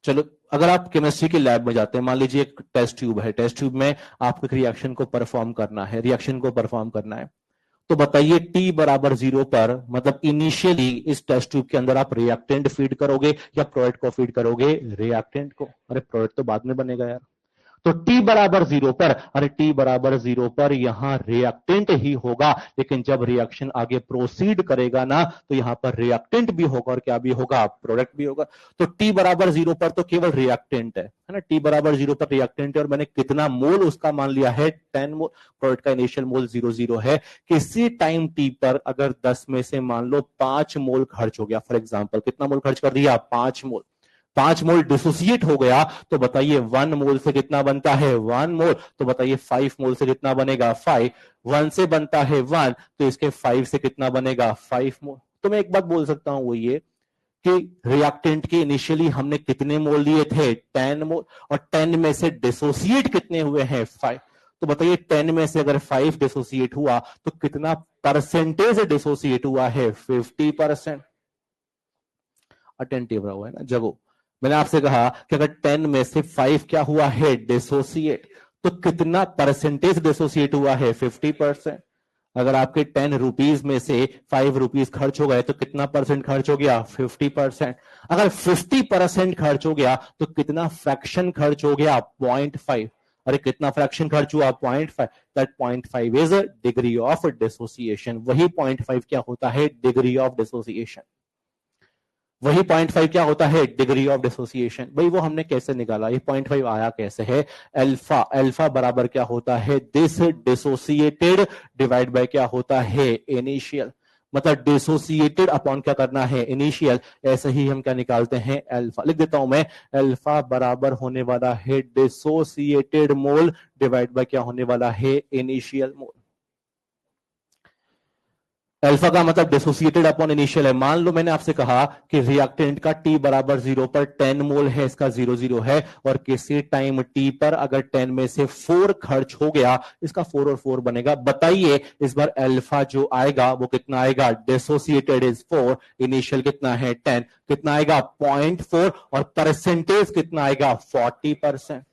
[SPEAKER 1] चलो अगर आप केमिस्ट्री के लैब में जाते हैं, मान लीजिए एक टेस्ट ट्यूब है, टेस्ट ट्यूब में आपको एक रिएक्शन को परफॉर्म करना है, रिएक्शन को परफॉर्म करना है, तो बताइए T बराबर 0 पर मतलब इनिशियली इस टेस्ट ट्यूब के अंदर आप रिएक्टेंट फीड करोगे या प्रोडक्ट को फीड करोगे रिएक्टेंट को। अरे प्रोडक्ट तो बाद में बनेगा यार। तो T बराबर 0 पर, अरे T बराबर 0 पर यहां रिएक्टेंट ही होगा, लेकिन जब रिएक्शन आगे प्रोसीड करेगा ना तो यहां पर रिएक्टेंट भी होगा और क्या भी होगा प्रोडक्ट भी होगा। तो T बराबर 0 पर तो केवल रिएक्टेंट है ना, T बराबर 0 पर रिएक्टेंट है और मैंने कितना मोल उसका मान लिया है 10 मोल, प्रोडक्ट का इनिशियल मोल 0 है। किसी टाइम T पर अगर 10 में से मान लो 5 मोल खर्च हो गया फॉर एग्जाम्पल, कितना मोल खर्च कर दिया 5 मोल, 5 मोल डिसोसिएट हो गया तो बताइए 1 मोल से कितना बनता है 1 मोल, तो बताइए 5 मोल से कितना बनेगा 5, 1 से बनता है 1 तो इसके 5 से कितना बनेगा 5 मोल। तो मैं एक बात बोल सकता हूं वो ये कि रिएक्टेंट के इनिशियली हमने कितने मोल लिए थे 10 मोल और 10 में से डिसोसिएट कितने हुए हैं 5, तो बताइए 10 में से अगर 5 डिसोसिएट हुआ तो कितना परसेंटेज डिसोसिएट हुआ है 50%। अटेंटिव रहो है ना जगो। मैंने आपसे कहा कि अगर 10 में से 5 क्या हुआ है डिसोसिएट तो कितना परसेंटेज डिसोसिएट हुआ है 50%। अगर आपके 10 रुपीज में से 5 रुपीज खर्च हो गए तो कितना परसेंट खर्च हो गया 50%। अगर 50% खर्च हो गया तो कितना फ्रैक्शन खर्च हो गया 0.5। अरे कितना फ्रैक्शन खर्च हुआ 0.5, that 0.5 is degree of dissociation. वही 0.5 क्या होता है डिग्री ऑफ डिसोसिएशन। वही 0.5 क्या होता है डिग्री ऑफ डिसोसिएशन। भाई वो हमने कैसे निकाला, ये 0.5 आया कैसे है, अल्फा, अल्फा बराबर क्या होता है दिस डिसोसिएटेड डिवाइड बाय क्या होता है इनिशियल, मतलब डिसोसिएटेड अपॉन क्या करना है इनिशियल। ऐसे ही हम क्या निकालते हैं अल्फा, लिख देता हूं मैं, अल्फा बराबर होने वाला है डिसोसिएटेड मोल डिवाइड बाय क्या होने वाला है इनिशियल मोल। अल्फा का मतलब डिसोसिएटेड अपॉन इनिशियल है। मान लो मैंने आपसे कहा कि रिएक्टेंट का T बराबर 0 पर 10 मोल है, इसका 0 है, और किसी टाइम T पर अगर 10 में से 4 खर्च हो गया, इसका 4 और 4 बनेगा। बताइए इस बार अल्फा जो आएगा वो कितना आएगा, डिसोसिएटेड इज 4, इनिशियल कितना है 10, कितना आएगा 0.4 और परसेंटेज कितना आएगा 40%।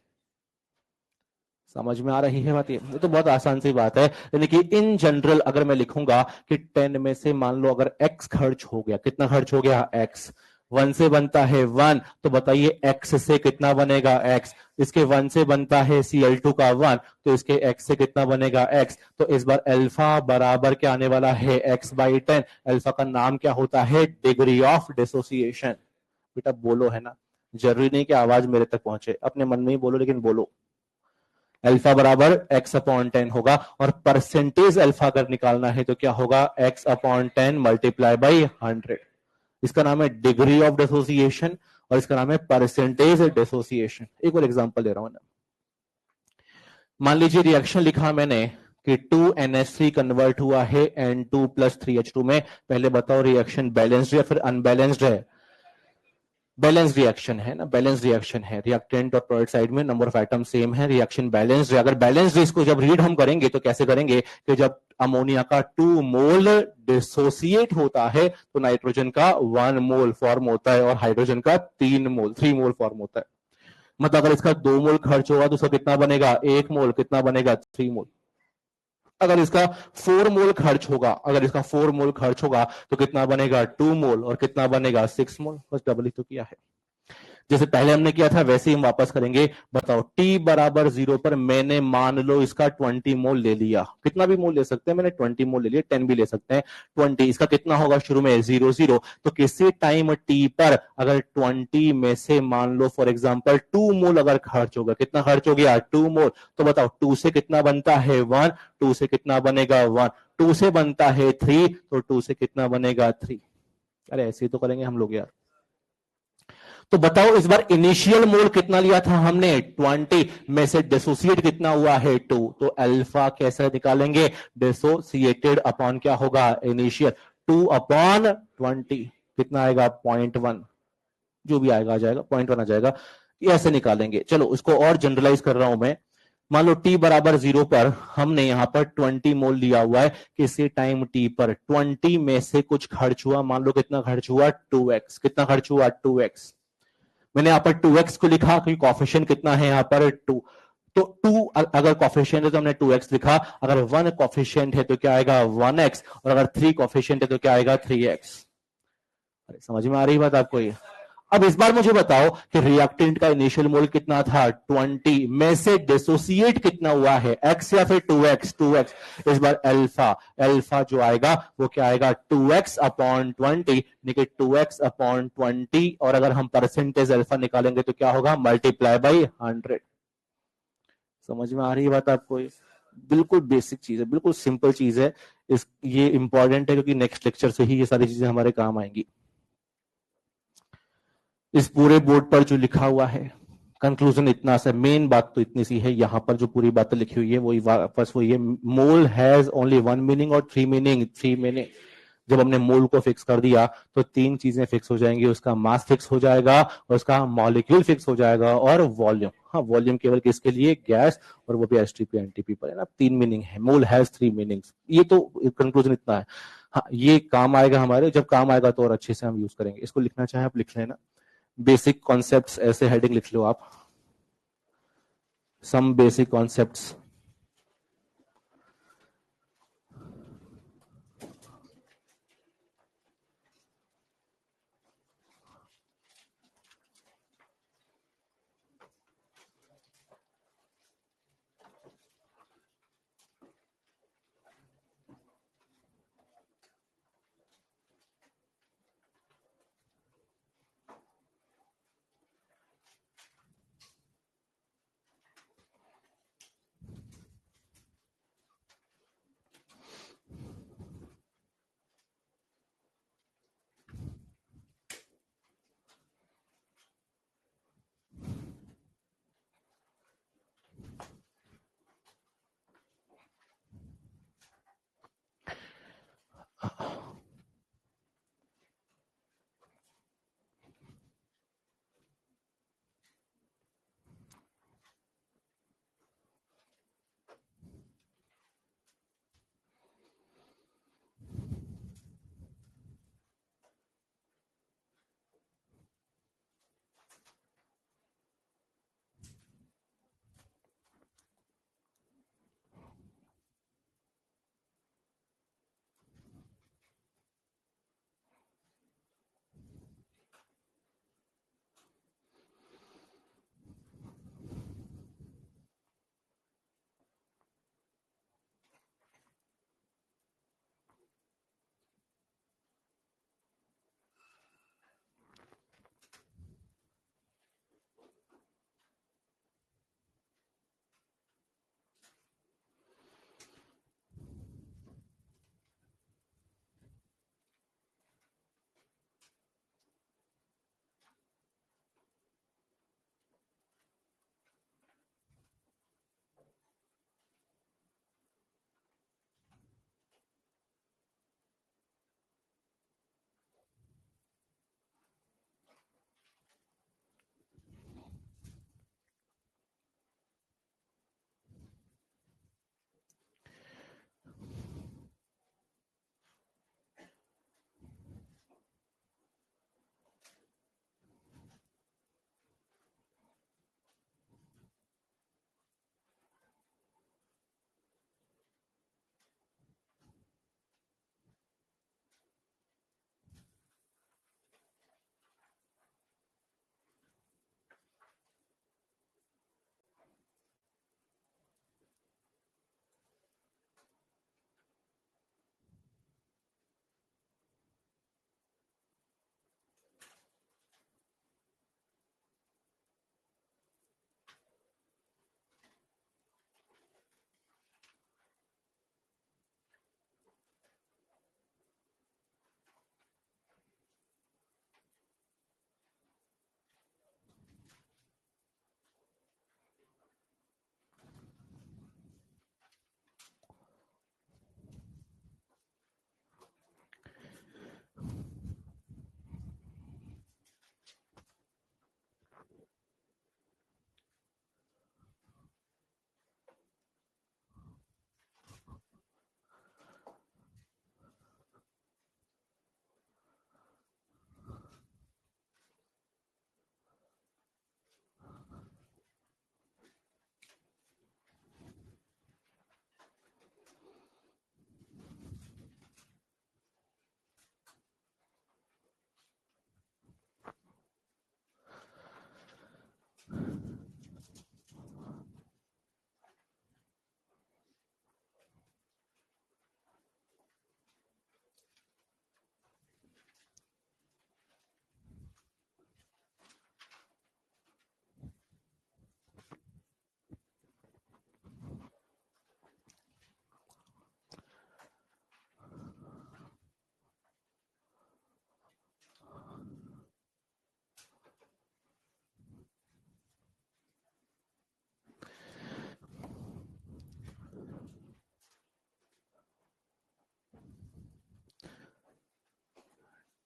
[SPEAKER 1] समझ में आ रही है बात, ये तो बहुत आसान सी बात है। यानी कि इन जनरल अगर मैं लिखूंगा कि 10 में से मान लो अगर x खर्च हो गया, कितना खर्च हो गया x, 1 से बनता है 1, तो बताइए x से कितना बनेगा x, इसके 1 से बनता है Cl2 का 1, तो इसके x से कितना बनेगा x। तो इस बार अल्फा बराबर क्या आने वाला है x/10। अल्फा का नाम क्या होता है डिग्री ऑफ डिसोसिएशन। बेटा बोलो, है ना, जरूरी नहीं कि आवाज मेरे तक पहुंचे, अपने मन में ही बोलो लेकिन बोलो। अल्फा बराबर x/10 होगा और परसेंटेज अल्फा अगर निकालना है तो क्या होगा x/10 मल्टीप्लाई बाई 100। इसका नाम है डिग्री ऑफ डिसोसिएशन और इसका नाम है परसेंटेज डिसोसिएशन। एक और एग्जांपल दे रहा हूं ना, मान लीजिए रिएक्शन लिखा मैंने कि 2NH3 कन्वर्ट हुआ है N2 + 3H2 में। पहले बताओ रिएक्शन बैलेंस्ड है फिर अनबैलेंस्ड है? बैलेंस रिएक्शन है ना, बैलेंस रिएक्शन है, रिएक्टेंट और प्रोडक्ट साइड में नंबर ऑफ एटम सेम है, रिएक्शन बैलेंस्ड है। अगर बैलेंस्ड है, इसको जब रीड हम करेंगे तो कैसे करेंगे कि जब अमोनिया का 2 मोल डिसोसिएट होता है तो नाइट्रोजन का 1 मोल फॉर्म होता है और हाइड्रोजन का 3 मोल फॉर्म होता है। मतलब अगर इसका 2 मोल खर्च होगा तो उसका कितना बनेगा 1 मोल, कितना बनेगा 3 मोल। अगर इसका 4 मोल खर्च होगा, अगर इसका 4 मोल खर्च होगा तो कितना बनेगा 2 मोल और कितना बनेगा 6 मोल। बस डबल ही तो किया है। जैसे पहले हमने किया था वैसे ही हम वापस करेंगे। बताओ t बराबर 0 पर मैंने मान लो इसका 20 मोल ले लिया, कितना भी मोल ले सकते हैं, मैंने 20 मोल ले लिया, 10 भी ले सकते हैं। 20 इसका कितना होगा शुरू में 0 0, तो किसी टाइम t पर अगर 20 में से मान लो फॉर एग्जांपल 2 मोल अगर खर्च होगा, कितना खर्च हो गया 2 मोल, तो बताओ 2 से कितना बनता है 1, 2 से कितना बनेगा 1, 2 से बनता है 3, तो 2 से कितना बनेगा 3। अरे ऐसे ही तो करेंगे हम लोग यार। तो बताओ इस बार इनिशियल मोल कितना लिया था हमने 20, में से डिसोसिएट कितना हुआ है 2, तो अल्फा कैसे निकालेंगे, डिसोसिएटेड अपॉन क्या होगा इनिशियल, 2 अपॉन 20 कितना आएगा 0.1, जो भी आएगा आ जाएगा 0.1 आ जाएगा, ये ऐसे निकालेंगे। चलो इसको और जनरलाइज कर रहा हूं मैं। मान लो t बराबर 0 पर हमने यहां पर 20 मोल लिया हुआ है, किसी टाइम t पर 20 में से कुछ खर्च हुआ, मान लो कितना खर्च हुआ 2x, कितना खर्च हुआ 2x, मैंने यहां पर 2x को लिखा क्योंकि कॉफिशिएंट कितना है यहां पर 2, तो 2 अगर कॉफिशिएंट है तो हमने 2x लिखा, अगर 1 कॉफिशिएंट है तो क्या आएगा 1x, और अगर 3 कॉफिशिएंट है तो क्या आएगा 3x। अरे समझ में आ रही बात आपको ये। अब इस बार मुझे बताओ कि रिएक्टेंट का इनिशियल मोल कितना था 20, में से डिसोसिएट कितना हुआ है x या फिर 2x, 2x। इस बार अल्फा, अल्फा जो आएगा वो क्या आएगा 2x अपॉन 20, निकल 2x अपॉन 20, और अगर हम परसेंटेज अल्फा निकालेंगे तो क्या होगा मल्टीप्लाई बाई 100। समझ में आ रही है बात आपको ये। बिल्कुल बेसिक चीज है, बिल्कुल सिंपल चीज है। इस ये इंपॉर्टेंट है क्योंकि नेक्स्ट लेक्चर से ही ये सारी चीजें हमारे काम आएंगी। इस पूरे बोर्ड पर जो लिखा हुआ है कंक्लूजन इतना सा, मेन बात तो इतनी सी है, यहां पर जो पूरी बातें लिखी हुई है वही वापस वही है, मोल हैज ओनली वन मीनिंग और थ्री मीनिंग, थ्री मीनिंग। जब हमने मोल को फिक्स कर दिया तो तीन चीजें फिक्स हो जाएंगी, उसका मास फिक्स हो जाएगा और उसका मॉलिक्यूल फिक्स हो जाएगा और वॉल्यूम। हाँ वॉल्यूम केवल किसके लिए, गैस, और वो भी एसटीपी एनटीपी पर है ना। तीन मीनिंग है, मोल हैज थ्री मीनिंग्स, ये तो कंक्लूजन इतना है। हाँ ये काम आएगा हमारे, जब काम आएगा तो और अच्छे से हम यूज करेंगे। इसको लिखना चाहे आप लिख लेना, बेसिक कॉन्सेप्ट्स ऐसे हेडिंग लिख लो आप, सम बेसिक कॉन्सेप्ट्स।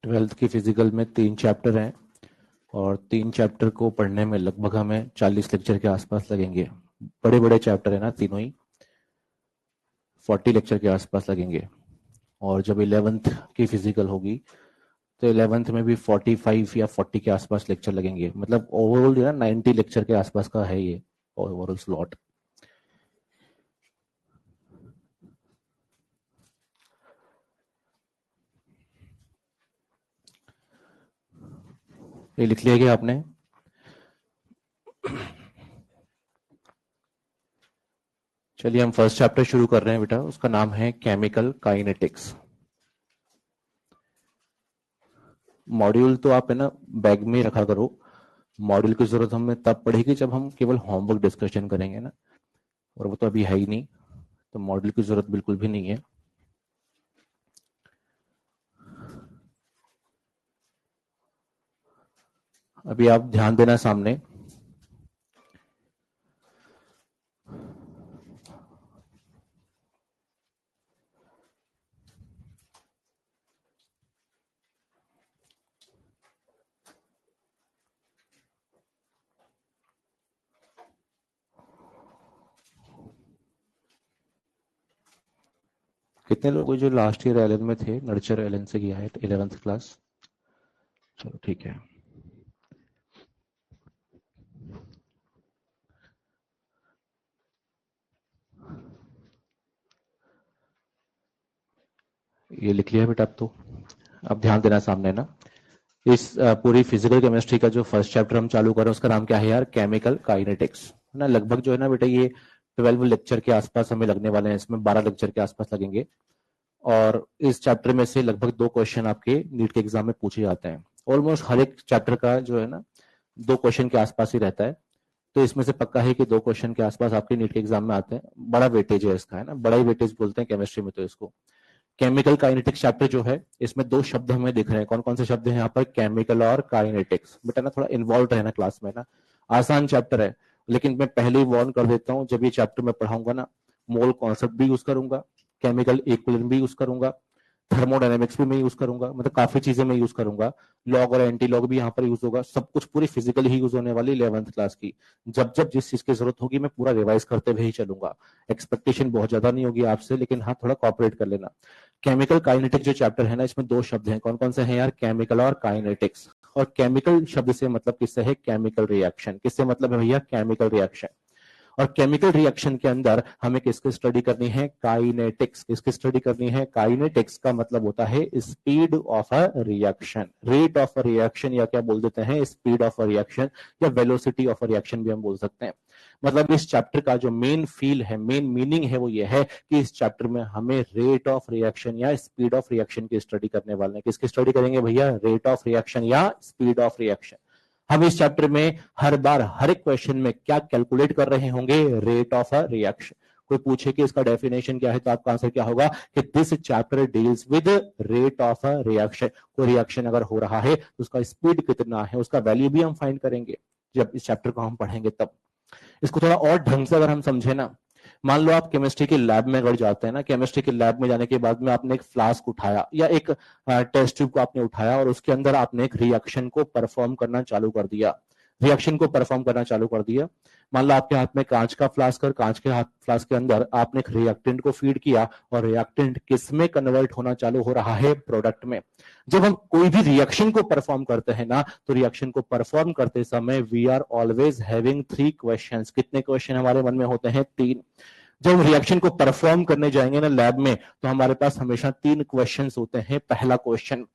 [SPEAKER 1] ट्वेल्थ की फिजिकल में 3 चैप्टर हैं और 3 चैप्टर को पढ़ने में लगभग हमें 40 लेक्चर के आसपास लगेंगे। बड़े बड़े चैप्टर है ना तीनों ही, 40 लेक्चर के आसपास लगेंगे। और जब 11th की फिजिकल होगी तो 11th में भी 45 या 40 के आसपास लेक्चर लगेंगे। मतलब ओवरऑल ना 90 लेक्चर के आसपास का है ये ओवरऑल स्लॉट। ये लिख लिया गया आपने? चलिए हम फर्स्ट चैप्टर शुरू कर रहे हैं बेटा। उसका नाम है केमिकल काइनेटिक्स। मॉड्यूल तो आप है ना बैग में रखा करो। मॉड्यूल की जरूरत हमें तब पड़ेगी जब हम केवल होमवर्क डिस्कशन करेंगे ना, और वो तो अभी है ही नहीं, तो मॉड्यूल की जरूरत बिल्कुल भी नहीं है। अभी आप ध्यान देना सामने। कितने लोग जो लास्ट ईयर एलन में थे, नर्चर एलन से किया है 11th क्लास? चलो ठीक है। ये लिख लिया बेटा अब तो। अब ध्यान देना सामने ना। इस पूरी फिजिकल केमिस्ट्री का जो फर्स्ट चैप्टर हम चालू कर रहे हैं उसका नाम क्या है यार? केमिकल काइनेटिक्स है ना। लगभग जो है ना बेटा ये 12 लेक्चर के आसपास हमें लगने वाले हैं। इसमें 12 लेक्चर के आसपास लगेंगे और इस चैप्टर में से लगभग 2 क्वेश्चन आपके नीट के एग्जाम में पूछे जाते हैं। ऑलमोस्ट हर एक चैप्टर का जो है ना 2 क्वेश्चन के आसपास ही रहता है, तो इसमें से पक्का है कि 2 क्वेश्चन के आसपास आपके नीट के एग्जाम में आते हैं। बड़ा वेटेज है इसका, है ना, बड़ा ही वेटेज बोलते हैं केमिस्ट्री में तो इसको। केमिकल काइनेटिक्स चैप्टर जो है इसमें 2 शब्द हमें दिख रहे हैं। कौन कौन से शब्द हैं यहाँ पर? केमिकल और काइनेटिक्स। बेटा ना थोड़ा इन्वॉल्व रहना क्लास में ना। आसान चैप्टर है, लेकिन मैं पहले ही वार्न कर देता हूँ, जब ये चैप्टर मैं पढ़ाऊंगा ना, मोल कॉन्सेप्ट भी यूज करूंगा, केमिकल इक्विलिब्रियम भी यूज करूंगा, थर्मोडायनेमिक्स भी मैं यूज करूंगा, मतलब काफी चीजें मैं यूज करूंगा। लॉग और एंटी लॉग भी यहाँ पर यूज होगा। सब कुछ पूरी फिजिकल ही यूज होने वाली 11th क्लास की। जब जब जिस चीज की जरूरत होगी मैं पूरा रिवाइज करते हुए ही चलूंगा। एक्सपेक्टेशन बहुत ज्यादा नहीं होगी आपसे, लेकिन हाँ थोड़ा कॉपरेट कर लेना। केमिकल काइनेटिक्स जो चैप्टर है ना, इसमें 2 शब्द हैं। कौन कौन से हैं यार? केमिकल और काइनेटिक्स। और केमिकल शब्द से मतलब किससे है? Chemical reaction. किससे मतलब है भैया? Chemical reaction. और केमिकल रिएक्शन के अंदर हमें किसकी स्टडी करनी है? काइनेटिक्स। किसकी स्टडी करनी है? काइनेटिक्स का मतलब होता है speed of a reaction, rate of a reaction, या क्या बोल देते हैं स्पीड ऑफ अ रिएक्शन, या वेलोसिटी ऑफ अ रिएक्शन भी हम बोल सकते हैं। मतलब इस चैप्टर का जो मेन फील है, मेन मीनिंग है, वो ये है कि इस चैप्टर में हमें रेट ऑफ रिएक्शन या स्पीड ऑफ रिएक्शन की स्टडी करने वाले हैं। किसकी स्टडी करेंगे भैया? रेट ऑफ रिएक्शन या स्पीड ऑफ रिएक्शन। हम इस चैप्टर में हर बार हर एक क्वेश्चन में क्या कैलकुलेट कर रहे होंगे? Rate of a reaction. कोई पूछे कि इसका डेफिनेशन क्या है, तो आपका आंसर क्या होगा कि this chapter deals with rate of a reaction. कोई रिएक्शन अगर हो रहा है तो उसका स्पीड कितना है, उसका वैल्यू भी हम फाइंड करेंगे जब इस चैप्टर को हम पढ़ेंगे तब। इसको थोड़ा और ढंग से अगर हम समझे ना, मान लो आप केमिस्ट्री के लैब में अगर जाते हैं ना, केमिस्ट्री के लैब में जाने के बाद में आपने एक फ्लास्क उठाया या एक टेस्ट ट्यूब को आपने उठाया और उसके अंदर आपने एक रिएक्शन को परफॉर्म करना चालू कर दिया। रिएक्शन को परफॉर्म करना चालू कर दिया। मान लो आपके हाथ में कांच का फ्लास्क, और कांच के हाथ फ्लास्क के अंदर आपने एक रिएक्टेंट को फीड किया और रिएक्टेंट किस में कन्वर्ट होना चालू हो रहा है? प्रोडक्ट में। जब हम कोई भी रिएक्शन को परफॉर्म करते हैं ना, तो रिएक्शन को परफॉर्म करते समय we are always having 3 questions. कितने क्वेश्चन हमारे मन में होते हैं? 3। जब हम रिएक्शन को परफॉर्म करने जाएंगे ना लैब में, तो हमारे पास हमेशा 3 क्वेश्चंस होते हैं। पहला क्वेश्चन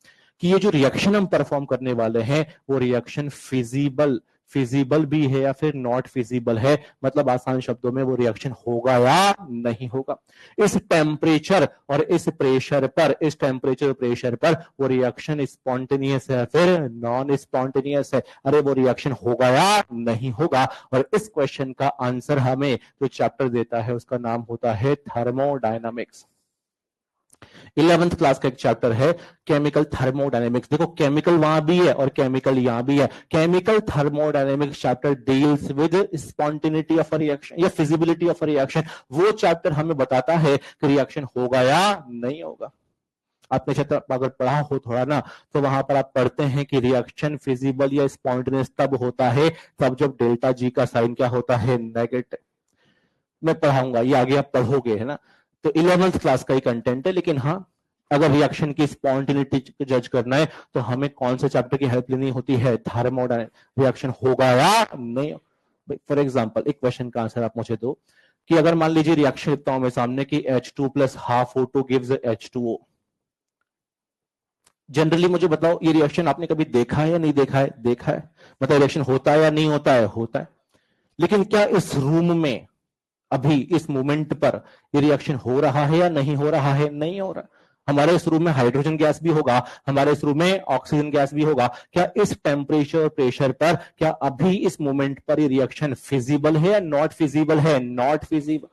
[SPEAKER 1] कि ये जो रिएक्शन हम परफॉर्म करने वाले हैं वो रिएक्शन फिजिबल फिजिबल भी है या फिर नॉट फिजिबल है। मतलब आसान शब्दों में वो रिएक्शन होगा या नहीं होगा। इस टेम्परेचर और इस प्रेशर पर, इस टेम्परेचर और प्रेशर पर वो रिएक्शन स्पॉन्टेनियस है फिर नॉन स्पॉन्टेनियस है। अरे वो रिएक्शन होगा या नहीं होगा। और इस क्वेश्चन का आंसर हमें जो चैप्टर देता है उसका नाम होता है थर्मोडायनामिक्स। 11th क्लास का एक चैप्टर है केमिकल थर्मोडायनेमिक्स। देखो केमिकल वहां भी है और केमिकल यहां भी है। Chemical thermodynamics chapter deals with spontaneity of a reaction या फिजिबिलिटी ऑफ अ रिएक्शन। वो चैप्टर हमें बताता है कि रिएक्शन होगा या नहीं होगा। आपने क्षेत्र अगर पढ़ा हो थोड़ा ना, तो वहां पर आप पढ़ते हैं कि रिएक्शन फिजिबल या स्पॉन्टेनियस तब होता है तब जब डेल्टा जी का साइन क्या होता है, नेगेटिव। मैं पढ़ाऊंगा, ये आगे आप पढ़ोगे, है ना। तो 11th क्लास का ही कंटेंट है, लेकिन हाँ, अगर रिएक्शन की स्पॉन्टेनिटी जज करना है तो हमें कौन से चैप्टर की हेल्प लेनी होती है, थर्मोडायनेमिक्स। रिएक्शन होगा या नहीं। फॉर एग्जाम्पल एक क्वेश्चन का आंसर आप मुझे दो कि अगर मान लीजिए रिएक्शन लिखता हूं मैं सामने कि H2 plus half O2 gives H2O। Generally मुझे बताओ, ये रिएक्शन आपने कभी देखा है या नहीं देखा है? देखा है। मतलब रिएक्शन होता है या नहीं होता है? होता है। लेकिन क्या इस रूम में अभी इस मोमेंट पर ये रिएक्शन हो रहा है या नहीं हो रहा है? नहीं हो रहा। हमारे इस रूम में हाइड्रोजन गैस भी होगा, हमारे इस रूम में ऑक्सीजन गैस भी होगा। क्या इस टेम्परेचर प्रेशर पर, क्या अभी इस मोमेंट पर ये रिएक्शन फिजिबल है या नॉट फिजिबल है? Not feasible.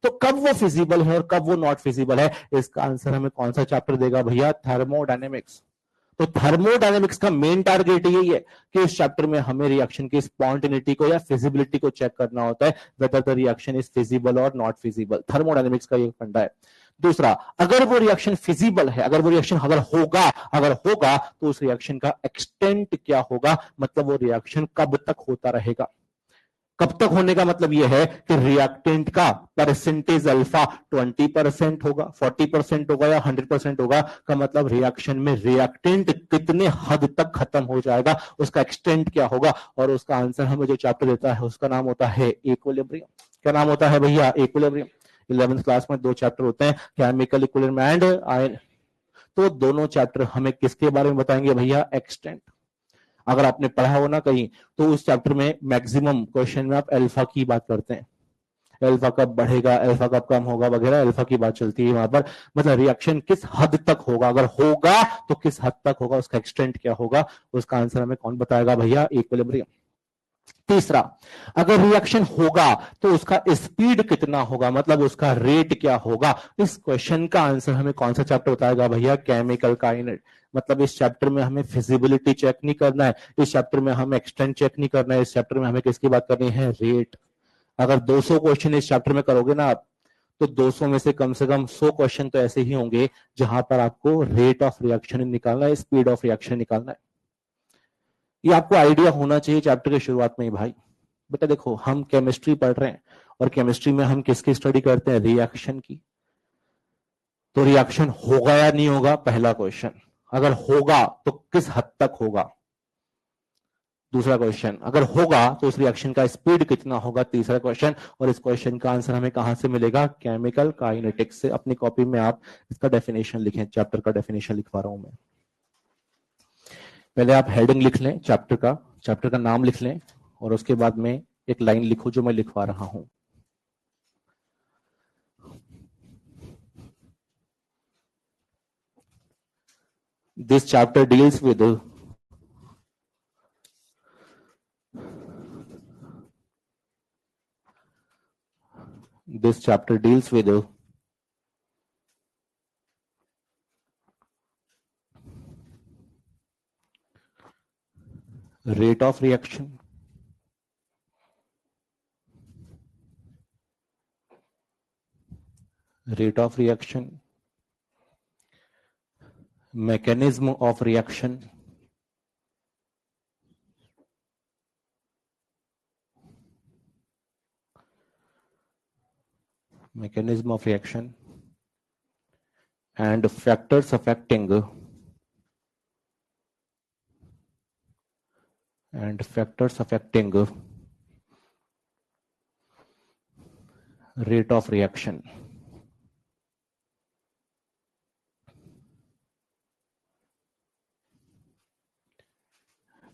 [SPEAKER 1] तो कब वो फिजिबल है और कब वो नॉट फिजिबल है, इसका आंसर हमें कौन सा चैप्टर देगा भैया? थर्मोडायनेमिक्स। तो थर्मोडायनेमिक्स का मेन टारगेट यही है कि इस चैप्टर में हमें रिएक्शन की स्पॉन्टेनिटी को या फिजिबिलिटी को चेक करना होता है, whether the reaction is feasible और नॉट फिजिबल। थर्मोडायनेमिक्स का ये फंडा है। दूसरा, अगर वो रिएक्शन फिजिबल है, अगर वो रिएक्शन अगर होगा तो उस रिएक्शन का एक्सटेंट क्या होगा, मतलब वो रिएक्शन कब तक होता रहेगा। कब तक होने का मतलब यह है कि रिएक्टेंट का परसेंटेज अल्फा 20% होगा, 40% होगा या 100% होगा, का मतलब रिएक्शन में रिएक्टेंट कितने हद तक खत्म हो जाएगा, उसका एक्सटेंट क्या होगा। और उसका आंसर हमें जो चैप्टर देता है उसका नाम होता है इक्विलिब्रियम। क्या नाम होता है भैया? इक्विलिब्रियम। 11th क्लास में 2 चैप्टर होते हैं, केमिकल इक्विलिब्रियम एंड आयन। तो दोनों चैप्टर हमें किसके बारे में बताएंगे भैया? एक्सटेंट। अगर आपने पढ़ा हो ना कहीं, तो उस चैप्टर में मैक्सिमम क्वेश्चन में आप अल्फा की बात करते हैं, अल्फा कब बढ़ेगा, अल्फा कब कम होगा वगैरह, अल्फा की बात चलती है वहां पर। मतलब रिएक्शन किस हद तक होगा, अगर होगा तो किस हद तक होगा, उसका एक्सटेंट क्या होगा, उसका आंसर हमें कौन बताएगा भैया? इक्विलिब्रियम। तीसरा, अगर रिएक्शन होगा तो उसका स्पीड कितना होगा, मतलब उसका रेट क्या होगा। इस क्वेश्चन का आंसर हमें कौन सा चैप्टर बताएगा भैया? Chemical kinetics. मतलब इस चैप्टर में हमें फिजिबिलिटी चेक नहीं करना है, इस चैप्टर में हमें एक्सटेंट चेक नहीं करना है, इस चैप्टर में हमें किसकी बात करनी है? रेट। अगर 200 क्वेश्चन इस चैप्टर में करोगे ना आप, तो 200 में से कम 100 क्वेश्चन तो ऐसे ही होंगे जहां पर आपको रेट ऑफ रिएक्शन निकालना है, स्पीड ऑफ रिएक्शन निकालना है। ये आपको आइडिया होना चाहिए चैप्टर के शुरुआत में ही भाई। बेटा देखो, हम केमिस्ट्री पढ़ रहे हैं और केमिस्ट्री में हम किसकी स्टडी करते हैं? रिएक्शन की। तो रिएक्शन होगा या नहीं होगा, पहला क्वेश्चन। अगर होगा तो किस हद तक होगा, दूसरा क्वेश्चन। अगर होगा तो उस रिएक्शन का स्पीड कितना होगा, तीसरा क्वेश्चन। और इस क्वेश्चन का आंसर हमें कहां से मिलेगा? केमिकल काइनेटिक्स से। अपनी कॉपी में आप इसका डेफिनेशन लिखें, चैप्टर का डेफिनेशन लिखवा रहा हूं मैं। पहले आप हेडिंग लिख लें चैप्टर का नाम लिख लें, और उसके बाद में एक लाइन लिखो जो मैं लिखवा रहा हूं। This chapter deals with this chapter deals with rate of reaction, mechanism of reaction, and factors affecting rate of reaction.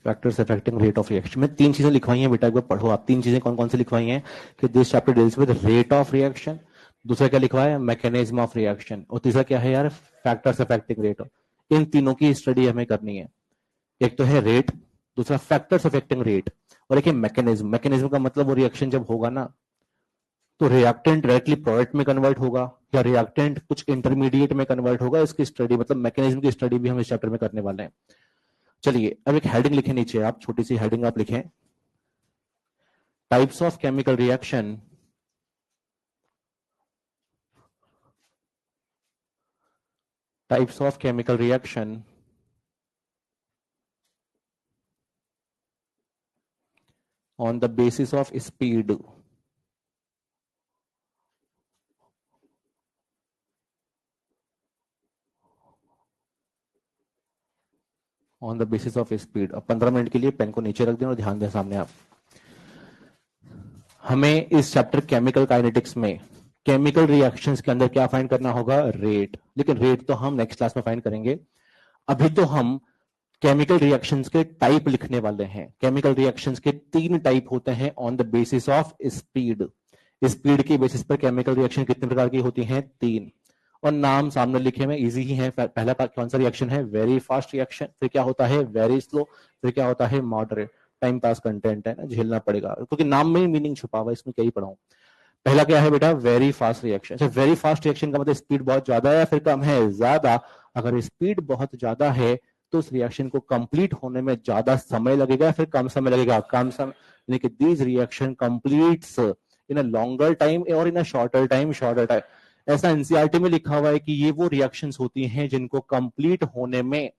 [SPEAKER 1] Factors affecting rate of reaction में 3 चीजें लिखवाई हैं बेटा, एक बार पढ़ो आप। 3 चीजें कौन कौन सी लिखवाई हैं कि this chapter deals with rate of reaction, दूसरा क्या लिखवा है? मैकेनिज्म ऑफ रिएक्शन, और तीसरा क्या है यार? Factors affecting rate of. इन तीनों की स्टडी हमें करनी है। एक तो है रेट, दूसरा फैक्टर्स अफेक्टिंग रेट, और एक है मैकेनिज्म। मैकेनिज्म का मतलब वो रिएक्शन जब होगा ना, तो रिएक्टेंट डायरेक्टली प्रोडक्ट में कन्वर्ट होगा या रिएक्टेंट कुछ इंटरमीडिएट में कन्वर्ट होगा, इसकी स्टडी मतलब मैकेनिज्म की स्टडी भी हम इस चैप्टर में करने वाले हैं। चलिए अब एक हेडिंग लिखें नीचे, आप छोटी सी हेडिंग आप लिखें, types of chemical reaction types of chemical reaction on the basis of speed. On the basis of speed. अब 15 मिनट के लिए पेन को नीचे रख दें और ध्यान दें सामने आप। हमें इस चैप्टर केमिकल काइनेटिक्स में केमिकल रिएक्शंस के अंदर क्या फाइंड करना होगा? रेट। लेकिन रेट तो हम नेक्स्ट क्लास में फाइंड करेंगे। अभी तो हम केमिकल रिएक्शंस के टाइप लिखने वाले हैं। केमिकल रिएक्शंस के 3 टाइप होते हैं on the basis of speed. Speed के बेसिस पर केमिकल रिएक्शन कितने प्रकार की होती हैं? 3। और नाम सामने लिखे हुए इजी ही है। पहला कौन सा रिएक्शन है? Very fast reaction. फिर क्या होता है? Very slow. फिर क्या होता है? मॉडरेट। टाइम पास कंटेंट है ना, झेलना पड़ेगा क्योंकि नाम में ही मीनिंग छुपा हुआ है, इसमें क्या ही पढ़ाऊं। पहला क्या है बेटा? Very fast reaction. अच्छा, वेरी फास्ट रिएक्शन का मतलब स्पीड बहुत ज्यादा है या फिर कम है? ज्यादा। अगर स्पीड बहुत ज्यादा है तो उस रिएक्शन को कंप्लीट होने में ज्यादा समय लगेगा या फिर कम समय लगेगा? कम समय। यानी कि these reaction completes in a longer time और इन अ शॉर्टर टाइम। ऐसा एनसीईआरटी में लिखा हुआ है कि ये वो रिएक्शंस होती हैं जिनको कंप्लीट होने में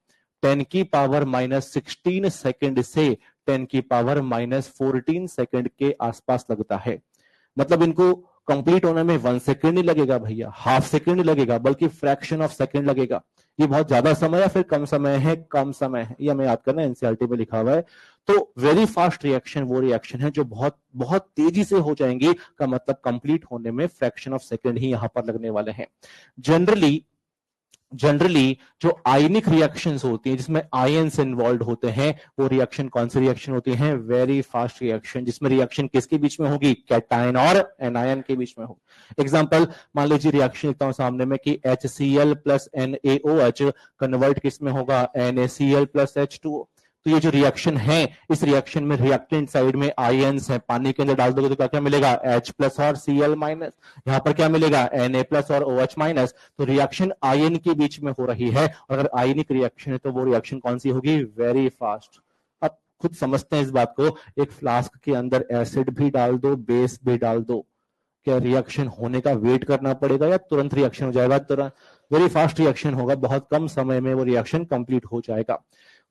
[SPEAKER 1] 10 की पावर -16 सेकंड से 10 की पावर -14 सेकंड के आसपास लगता है। मतलब इनको कंप्लीट होने में 1 सेकंड नहीं लगेगा भैया, हाफ सेकंड नहीं लगेगा, बल्कि फ्रैक्शन ऑफ सेकंड लगेगा। ये बहुत ज्यादा समय या फिर कम समय है? कम समय है। ये हमें याद करना है, एनसीईआरटी में लिखा हुआ है। तो वेरी फास्ट रिएक्शन वो रिएक्शन है जो बहुत बहुत तेजी से हो जाएंगी, का मतलब कंप्लीट होने में फ्रैक्शन ऑफ सेकंड ही यहां पर लगने वाले हैं। जनरली जो आयनिक रिएक्शंस होती हैं जिसमें आयंस इन्वॉल्व होते हैं, वो रिएक्शन कौन सी रिएक्शन होती है? वेरी फास्ट रिएक्शन, जिसमें रिएक्शन किसके बीच में होगी? कैटायन और एनायन के बीच में होगी। एग्जांपल मान लीजिए रिएक्शन लिखता हूं सामने में कि HCl प्लस NaOH कन्वर्ट किस में होगा? NaCl plus H2O। तो ये जो रिएक्शन है, इस रिएक्शन में रिएक्टेंट साइड में आयंस है, पानी के अंदर डाल दोगे तो क्या क्या मिलेगा? H प्लस और Cl माइनस। यहां पर क्या मिलेगा? Na प्लस और OH माइनस। तो रिएक्शन आयन के बीच में हो रही है, और अगर आयनिक रिएक्शन है तो वो रिएक्शन कौन सी होगी? Very fast. अब खुद समझते हैं इस बात को। एक फ्लास्क के अंदर एसिड भी डाल दो, बेस भी डाल दो, क्या रिएक्शन होने का वेट करना पड़ेगा या तुरंत रिएक्शन हो जाएगा? तुरंत। वेरी फास्ट रिएक्शन होगा, बहुत कम समय में वो रिएक्शन कंप्लीट हो जाएगा।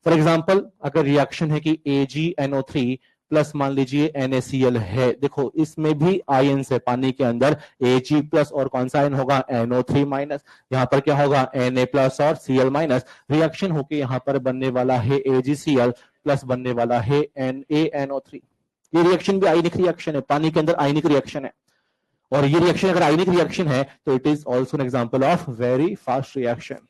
[SPEAKER 1] फॉर एग्जाम्पल अगर रिएक्शन है कि AgNO3 प्लस मान लीजिए NaCl है, देखो इसमें भी आयंस है पानी के अंदर, Ag प्लस और कौन सा आयन होगा? NO3 minus. यहां पर क्या होगा? Na प्लस और Cl माइनस। रिएक्शन होके यहां पर बनने वाला है AgCl प्लस बनने वाला है NaNO3। ये रिएक्शन भी आयनिक रिएक्शन है, पानी के अंदर आयनिक रिएक्शन है। और ये रिएक्शन अगर आयनिक रिएक्शन है तो it is also an example of very fast reaction.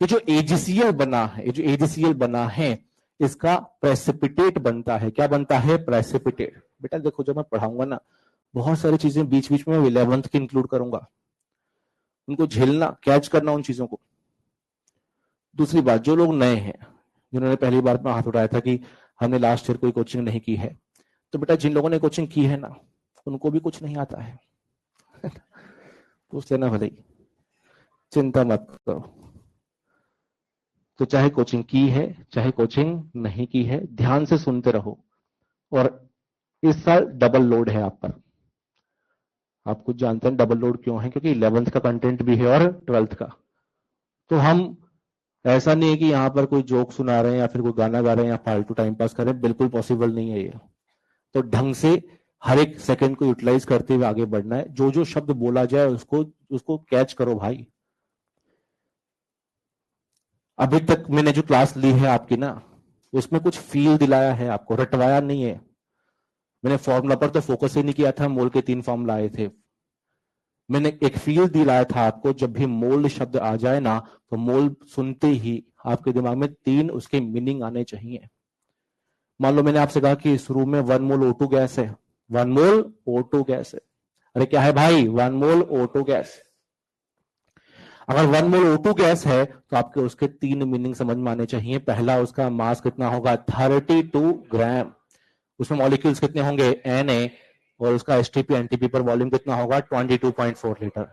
[SPEAKER 1] ये जो AgCl बना है, ये जो AgCl बना है, इसका प्रेसिपिटेट बनता है। क्या बनता है? प्रेसिपिटेट। बेटा देखो जब मैं पढ़ाऊंगा ना, बहुत सारी चीजें बीच बीच में 11th की इंक्लूड करूंगा, उनको झेलना, कैच करना उन चीजों को। दूसरी बात, जो लोग नए हैं, जिन्होंने पहली बार में हाथ उठाया था कि हमने लास्ट ईयर कोई कोचिंग नहीं की है, तो बेटा जिन लोगों ने कोचिंग की है ना, उनको भी कुछ नहीं आता है पूछ लेना भले ही, चिंता मत करो। तो चाहे कोचिंग की है चाहे कोचिंग नहीं की है, ध्यान से सुनते रहो। और इस साल डबल लोड है आप पर। आप कुछ जानते हैं डबल लोड क्यों है? क्योंकि 11th का कंटेंट भी है और 12th का। तो हम ऐसा नहीं है कि यहां पर कोई जोक सुना रहे हैं या फिर कोई गाना गा रहे हैं या फालतू टाइम पास कर रहे हैं, बिल्कुल पॉसिबल नहीं है ये। तो ढंग से हर एक सेकंड को यूटिलाइज करते हुए आगे बढ़ना है। जो जो शब्द बोला जाए उसको कैच करो भाई। अभी तक मैंने जो क्लास ली है आपकी ना, उसमें कुछ फील दिलाया है आपको, रटवाया नहीं है। मैंने फॉर्मूला पर तो फोकस ही नहीं किया था, मोल के 3 फॉर्मूला आए थे। मैंने एक फील दिलाया था आपको, जब भी मोल शब्द आ जाए ना, तो मोल सुनते ही आपके दिमाग में 3 उसके मीनिंग आने चाहिए। मान लो मैंने आपसे कहा कि शुरू में 1 मोल O2 गैस है, 1 मोल O2 गैस है। अरे क्या है भाई? 1 मोल O2 गैस। अगर 1 मोल O2 गैस है तो आपके उसके 3 मीनिंग समझ में आने चाहिए। पहला, उसका मास कितना होगा? 32 ग्राम। उसमें मॉलिक्यूल्स कितने होंगे? Na। और उसका एसटीपी एनटीपी पर वॉल्यूम कितना होगा? 22.4 लीटर।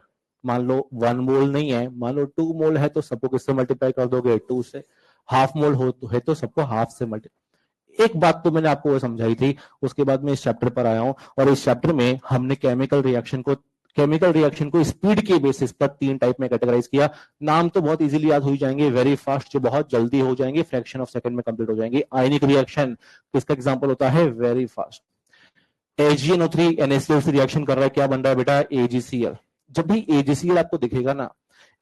[SPEAKER 1] मान लो 1 मोल नहीं है, मान लो 2 मोल है, तो सबको किससे मल्टीप्लाई कर दोगे? 2 से। हाफ मोल है तो सबको हाफ से मल्टीप्लाई। एक बात तो मैंने आपको वो समझाई थी, उसके बाद मैं इस चैप्टर पर आया हूं, और इस चैप्टर में हमने केमिकल रिएक्शन को केमिकल रिएक्शन को स्पीड के बेसिस पर 3 टाइप में कैटेगराइज किया। नाम तो बहुत इजीली याद हो जाएंगे, वेरी फास्ट जो बहुत जल्दी हो जाएंगे, फ्रैक्शन ऑफ सेकंड में कंप्लीट हो जाएंगे। आयनिक रिएक्शन तो इसका एग्जांपल होता है वेरी फास्ट। AgNO3 NaCl से रिएक्शन कर रहा है, क्या बन रहा है बेटा? AgCl। जब भी AgCl आपको दिखेगा ना,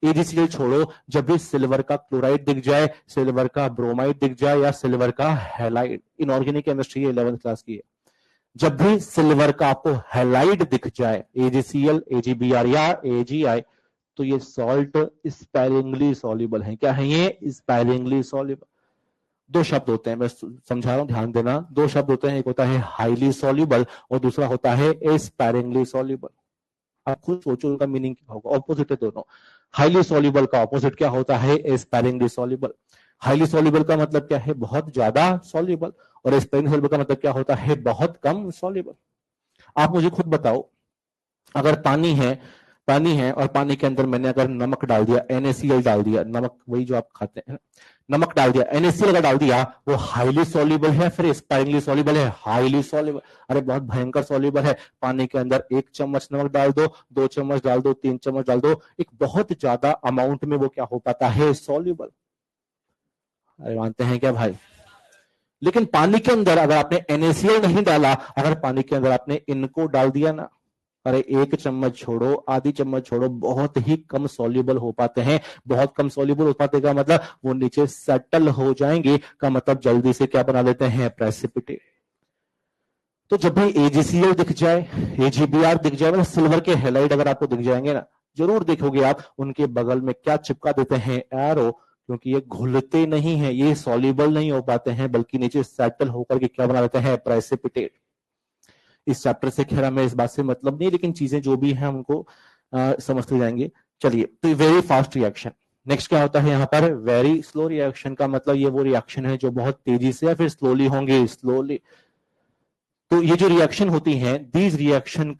[SPEAKER 1] AgCl छोड़ो, जब भी सिल्वर का क्लोराइड दिख जाए, सिल्वर का ब्रोमाइड दिख जाए या सिल्वर का halide, inorganic chemistry 11th class की है, जब भी सिल्वर का आपको हैलाइड दिख जाए, AgCl, AgBr या AgI, तो ये सॉल्ट स्पेरिंगली सॉल्युबल है। क्या है ये? Sparingly soluble. 2 शब्द होते हैं, मैं समझा रहा हूं, ध्यान देना। 2 शब्द होते हैं, एक होता है हाईली सॉल्युबल और दूसरा होता है स्पेरिंगली सॉल्युबल। आप खुद सोचो उनका मीनिंग क्या होगा, ऑपोजिट है दोनों। हाईली सॉल्युबल का ऑपोजिट क्या होता है? Sparingly soluble. हाईली सॉल्युबल का मतलब क्या है? बहुत ज्यादा सॉल्युबल, और स्पेरिंगली सॉल्युबल का मतलब क्या होता है? बहुत कम सॉल्युबल। आप मुझे खुद बताओ, अगर पानी है और पानी के अंदर मैंने अगर नमक डाल दिया, NaCl डाल दिया, नमक वही जो आप खाते हैं, नमक डाल दिया, NaCl अगर डाल दिया, वो हाईली सॉल्युबल है फिर स्पायरिंगली सॉल्युबल है? Highly soluble. अरे बहुत भयंकर सॉल्युबल है। पानी के अंदर 1 चम्मच नमक डाल दो, 2 चम्मच डाल दो, 3 चम्मच डाल दो, एक बहुत ज्यादा अमाउंट में वो क्या हो पाता है? सॉल्युबल। अरे मानते हैं क्या भाई? लेकिन पानी के अंदर अगर आपने NaCl नहीं डाला, अगर पानी के अंदर आपने इनको डाल दिया ना, अरे 1 चम्मच छोड़ो, आधी चम्मच छोड़ो, बहुत ही कम सॉल्युबल हो पाते हैं। बहुत कम सॉल्युबल हो पाते का मतलब वो नीचे सेटल हो जाएंगे, का मतलब जल्दी से क्या बना लेते हैं? प्रेसिपिटेट। तो जब भी AgCl दिख जाए, AgBr दिख जाए, मतलब सिल्वर के हैलाइड अगर आपको दिख जाएंगे ना, जरूर देखोगे आप उनके बगल में क्या चिपका देते हैं? एरो। क्योंकि ये घुलते नहीं है, ये सॉल्युबल नहीं हो पाते हैं, बल्कि नीचे सेटल होकर के क्या बना लेते हैं? प्रेसिपिटेट। इस चैप्टर से खैर हमें इस बात से मतलब नहीं, लेकिन चीजें जो भी हैं हमको समझते जाएंगे। चलिए, तो वेरी फास्ट रिएक्शन। नेक्स्ट क्या होता है यहाँ पर? वेरी स्लो रिएक्शन का मतलब ये वो रिएक्शन है जो बहुत तेजी से या फिर स्लोली होंगे, स्लोली। तो ये जो रिएक्शन होती है, these reaction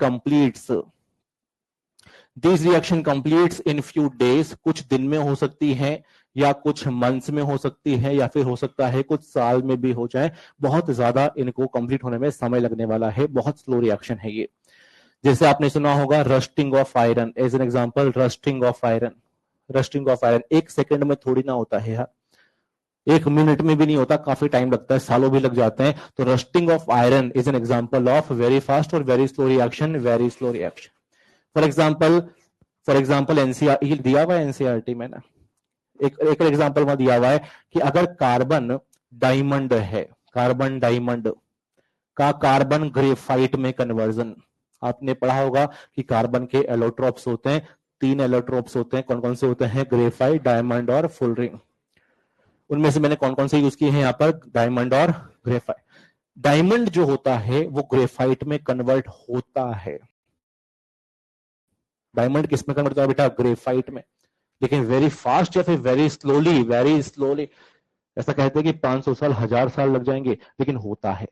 [SPEAKER 1] completes in few days, कुछ दिन में हो सकती है या कुछ मंथ्स में हो सकती है या फिर हो सकता है कुछ साल में भी हो जाए। बहुत ज्यादा इनको कंप्लीट होने में समय लगने वाला है, बहुत स्लो रिएक्शन है ये। जैसे आपने सुना होगा rusting of iron, as an example, rusting of iron. 1 second में थोड़ी ना होता है यार, 1 मिनट में भी नहीं होता, काफी टाइम लगता है, सालों भी लग जाते हैं। तो rusting of iron is an example of very fast और very slow reaction, very slow reaction. For example NCR दिया हुआ है, एनसीईआरटी में ना एक एग्जांपल में दिया हुआ है कि अगर कार्बन डायमंड है, कार्बन डायमंड का कार्बन ग्रेफाइट में कन्वर्जन, आपने पढ़ा होगा कि कार्बन के एलोट्रोप्स होते हैं, 3 एलोट्रोप्स होते हैं। कौन कौन से होते हैं? ग्रेफाइट, डायमंड और फुल रिंग। उनमें से मैंने कौन कौन से यूज किए हैं यहाँ पर? डायमंड और ग्रेफाइट। डायमंड जो होता है वो ग्रेफाइट में कन्वर्ट होता है। डायमंड किस में कन्वर्ट होता है बेटा? ग्रेफाइट में। लेकिन वेरी फास्ट या फिर वेरी स्लोली? Very slowly. ऐसा कहते हैं कि 500 साल, 1000 साल लग जाएंगे, लेकिन होता है।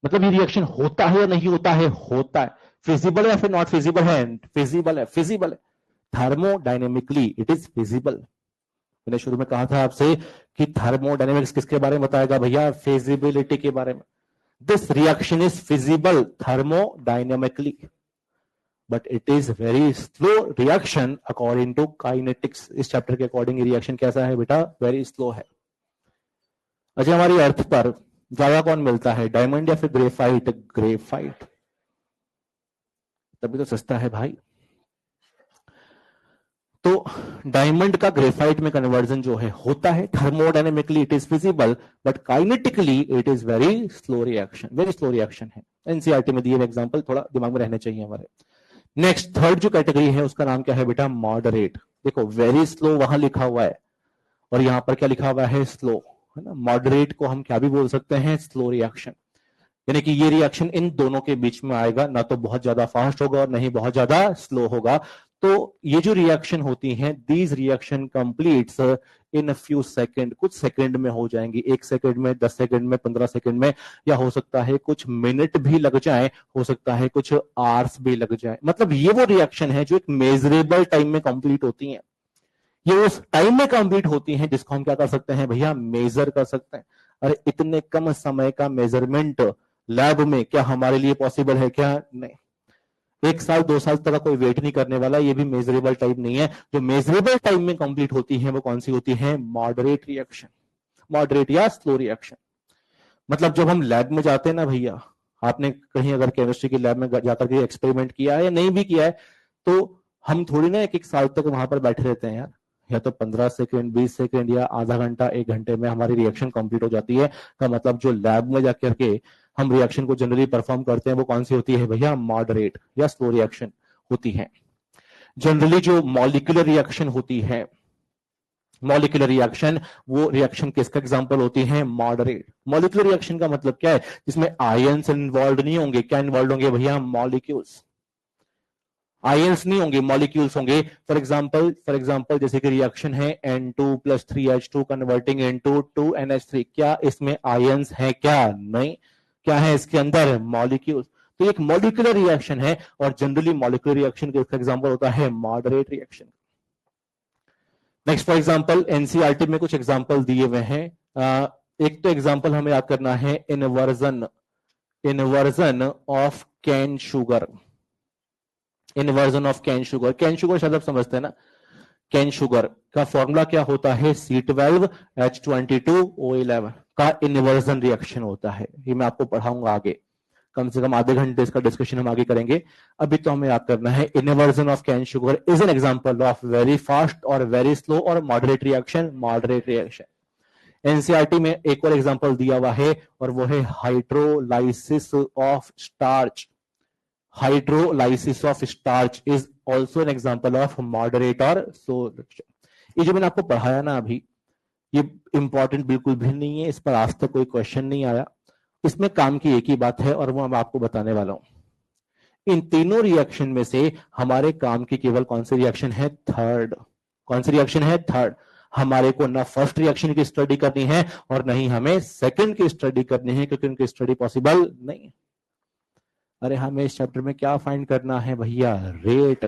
[SPEAKER 1] मतलब ये रिएक्शन होता है या नहीं होता है? होता है। फिजिबल है या फिर नॉट फिजिबल है? फिजिबल है, फिजिबल है। Thermodynamically it is feasible. मैंने शुरू में कहा था आपसे कि थर्मोडायनेमिक्स किसके बारे में बताएगा भैया? फिजिबिलिटी के बारे में। This reaction is feasible thermodynamically, but it is very slow reaction according to kinetics. इस चैप्टर के अकॉर्डिंग रिएक्शन कैसा है बेटा? वेरी स्लो है। अच्छा, हमारी अर्थ पर ज्यादा कौन मिलता है, डायमंड या फिर ग्रेफाइट? ग्रेफाइट, तभी तो सस्ता है भाई। तो डायमंड का ग्रेफाइट में कन्वर्जन जो है होता है, thermodynamically it is feasible, but kinetically it is very slow reaction, very slow reaction है। एनसीईआरटी में दिए एग्जांपल थोड़ा दिमाग में रहने चाहिए हमारे। नेक्स्ट थर्ड जो कैटेगरी है उसका नाम क्या है बेटा? मॉडरेट। देखो वेरी स्लो वहां लिखा हुआ है और यहां पर क्या लिखा हुआ है? स्लो, है ना। मॉडरेट को हम क्या भी बोल सकते हैं? Slow reaction. यानी कि ये रिएक्शन इन दोनों के बीच में आएगा, ना तो बहुत ज्यादा फास्ट होगा और नहीं बहुत ज्यादा स्लो होगा। तो ये जो रिएक्शन होती है, these reaction completes in a few second, कुछ सेकंड में हो जाएंगी। 1 सेकंड में, 10 सेकंड में, 15 सेकंड में, या हो सकता है कुछ मिनट भी लग जाए, हो सकता है कुछ आवर्स भी लग जाए। मतलब ये वो रिएक्शन है जो एक मेजरेबल टाइम में कंप्लीट होती है। ये उस टाइम में कंप्लीट होती हैं जिसको हम क्या कर सकते हैं भैया? मेजर कर सकते हैं। अरे इतने कम समय का मेजरमेंट लैब में क्या हमारे लिए पॉसिबल है क्या? नहीं। 1 साल 2 साल तक का कोई वेट नहीं करने वाला, ये भी मेजरेबल टाइम नहीं है। जो मेजरेबल टाइम में कंप्लीट होती है वो कौन सी होती है? मॉडरेट रिएक्शन, मॉडरेट या स्लो रिएक्शन। मतलब जब हम लैब में जाते हैं ना भैया, आपने कहीं अगर केमिस्ट्री की लैब में जाकर के एक्सपेरिमेंट किया है या नहीं भी किया है, तो हम थोड़ी ना 1 साल तक वहां पर बैठे रहते हैं यार। या तो 15 सेकंड, 20 सेकंड या आधा घंटा, 1 घंटे में हमारी रिएक्शन कंप्लीट हो जाती है। का मतलब जो लैब में जाकर के हम रिएक्शन को जनरली परफॉर्म करते हैं वो कौन सी होती है भैया? मॉडरेट या स्लो रिएक्शन होती है। जनरली जो मॉलिक्यूलर रिएक्शन होती है, मॉलिक्यूलर रिएक्शन, वो रिएक्शन किसका एग्जांपल होती है? मॉडरेट। मॉलिक्यूलर रिएक्शन का मतलब क्या है? जिसमें आयंस इन्वॉल्व नहीं होंगे। क्या इन्वॉल्व होंगे भैया? मॉलिक्यूल्स। आयंस नहीं होंगे, मॉलिक्यूल्स होंगे। फॉर एग्जांपल जैसे कि रिएक्शन है N2 + 3H2 converting into 2NH3। क्या इसमें आयंस है? क्या नहीं। क्या है इसके अंदर? मॉलिक्यूल्स। तो एक मॉलिक्यूलर रिएक्शन है, और जनरली मॉलिक्यूलर रिएक्शन का एग्जांपल होता है moderate reaction. Next for example NCERT में कुछ एग्जांपल दिए हुए हैं। एक तो एग्जांपल हमें याद करना है, inversion of cane sugar. Inversion of cane sugar, cane sugar शायद आप समझते हैं ना। कैन शुगर का फॉर्मूला क्या होता है? C12H22O11 का इन्वर्जन रिएक्शन होता है। ये मैं आपको पढ़ाऊंगा आगे, कम से कम आधे घंटे इसका डिस्कशन हम आगे करेंगे। अभी तो हमें याद करना है, inversion of cane sugar is an example of very fast और वेरी स्लो और moderate reaction, moderate reaction. NCERT में एक और एग्जांपल दिया हुआ है, और वो है hydrolysis of starch. Hydrolysis of starch is also an example of moderate और स्लो रिएक्शन। ये जो मैंने आपको पढ़ाया ना अभी, ये इंपॉर्टेंट बिल्कुल भी नहीं है, इस पर आज तक कोई क्वेश्चन नहीं आया। इसमें काम की एक ही बात है, और वो मैं आपको बताने वाला हूं। इन तीनों रिएक्शन में से हमारे काम की केवल कौन सी रिएक्शन है? थर्ड। कौन सी रिएक्शन है? थर्ड। हमारे को ना फर्स्ट रिएक्शन की स्टडी करनी है और नहीं हमें सेकंड की स्टडी करनी है, क्योंकि उनकी स्टडी पॉसिबल नहीं है। अरे हमें इस चैप्टर में क्या फाइंड करना है भैया? रेट।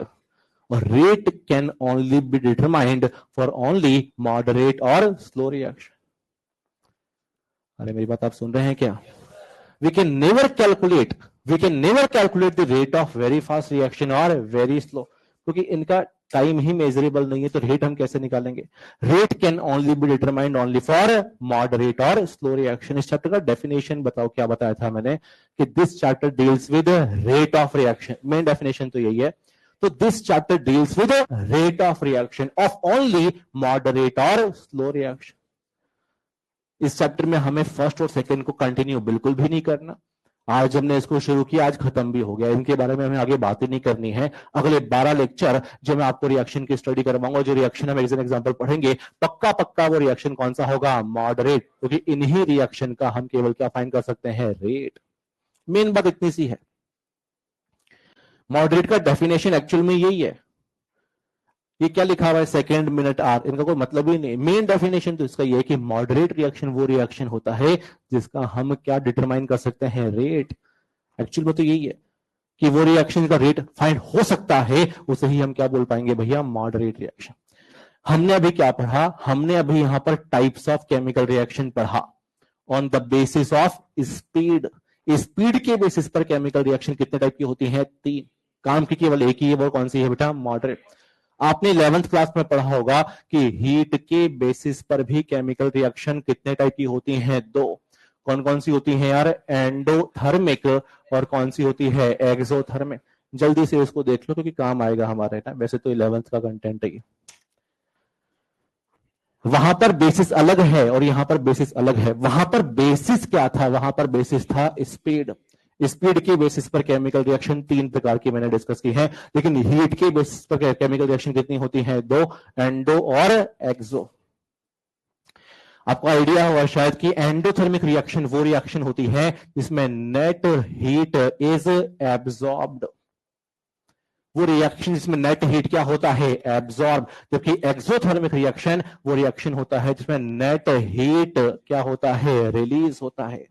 [SPEAKER 1] और rate can only be determined for only moderate और स्लो रिएक्शन। अरे मेरी बात आप सुन रहे हैं क्या? we can never calculate the rate of very fast reaction or very slow, क्योंकि इनका टाइम ही मेजरेबल नहीं है, तो रेट हम कैसे निकालेंगे? Rate can only be determined only for moderate और स्लो रिएक्शन। इस चैप्टर का डेफिनेशन बताओ, क्या बताया था मैंने कि this chapter deals with rate of reaction. Main definition तो यही है। तो this chapter deals with rate of reaction of only moderate और स्लो रिएक्शन। इस चैप्टर में हमें फर्स्ट और सेकंड को कंटिन्यू बिल्कुल भी नहीं करना। आज हमने इसको शुरू किया, आज खत्म भी हो गया, इनके बारे में हमें आगे बात ही नहीं करनी है। अगले 12 लेक्चर जो मैं आपको रिएक्शन की स्टडी करवाऊंगा, जो रिएक्शन हम एग्जाम्पल पढ़ेंगे, पक्का वो रिएक्शन कौन सा होगा? मॉडरेट। क्योंकि इन्हीं रिएक्शन का हम केवल क्या फाइंड कर सकते हैं? रेट। मेन बात इतनी सी है। मॉडरेट का डेफिनेशन एक्चुअल में यही है। ये क्या लिखा हुआ है? सेकेंड, मिनट, आर, इनका कोई मतलब ही नहीं। मेन डेफिनेशन तो इसका ये है कि मॉडरेट रिएक्शन वो रिएक्शन होता है जिसका हम क्या डिटरमाइन कर सकते हैं? रेट। एक्चुअल में तो यही है कि वो रिएक्शन का रेट फाइंड हो सकता है, उसे ही हम क्या बोल पाएंगे भैया? Moderate reaction. हमने अभी क्या पढ़ा? हमने अभी यहां पर टाइप्स ऑफ केमिकल रिएक्शन पढ़ा on the basis of speed. Speed के बेसिस पर केमिकल रिएक्शन कितने टाइप की होती है? 3। काम की केवल एक ही है, वो कौन सी है बेटा? मॉडरेट। आपने 11th क्लास में पढ़ा होगा कि हीट के बेसिस पर भी केमिकल रिएक्शन कितने टाइप की होती हैं? 2। कौन कौन सी होती हैं यार? एंडोथर्मिक और कौन सी होती है? एक्सोथर्मिक। जल्दी से इसको देख लो क्योंकि काम आएगा हमारे टाइम। वैसे तो 11th का कंटेंट है, वहां पर बेसिस अलग है और यहां पर बेसिस अलग है। वहां पर बेसिस क्या था? वहां पर बेसिस था स्पीड। स्पीड के बेसिस पर केमिकल रिएक्शन 3 प्रकार की मैंने डिस्कस की है, लेकिन हीट के बेसिस पर केमिकल रिएक्शन कितनी होती है? 2, एंडो और एक्सो। आपको आइडिया हुआ शायद कि एंडोथर्मिक रिएक्शन वो रिएक्शन होती है जिसमें नेट हीट इज एब्सॉर्ब्ड। वो रिएक्शन जिसमें नेट हीट क्या होता है? एब्सॉर्ब। जबकि एक्सोथर्मिक रिएक्शन वो रिएक्शन होता है जिसमें नेट हीट क्या होता है? रिलीज होता है।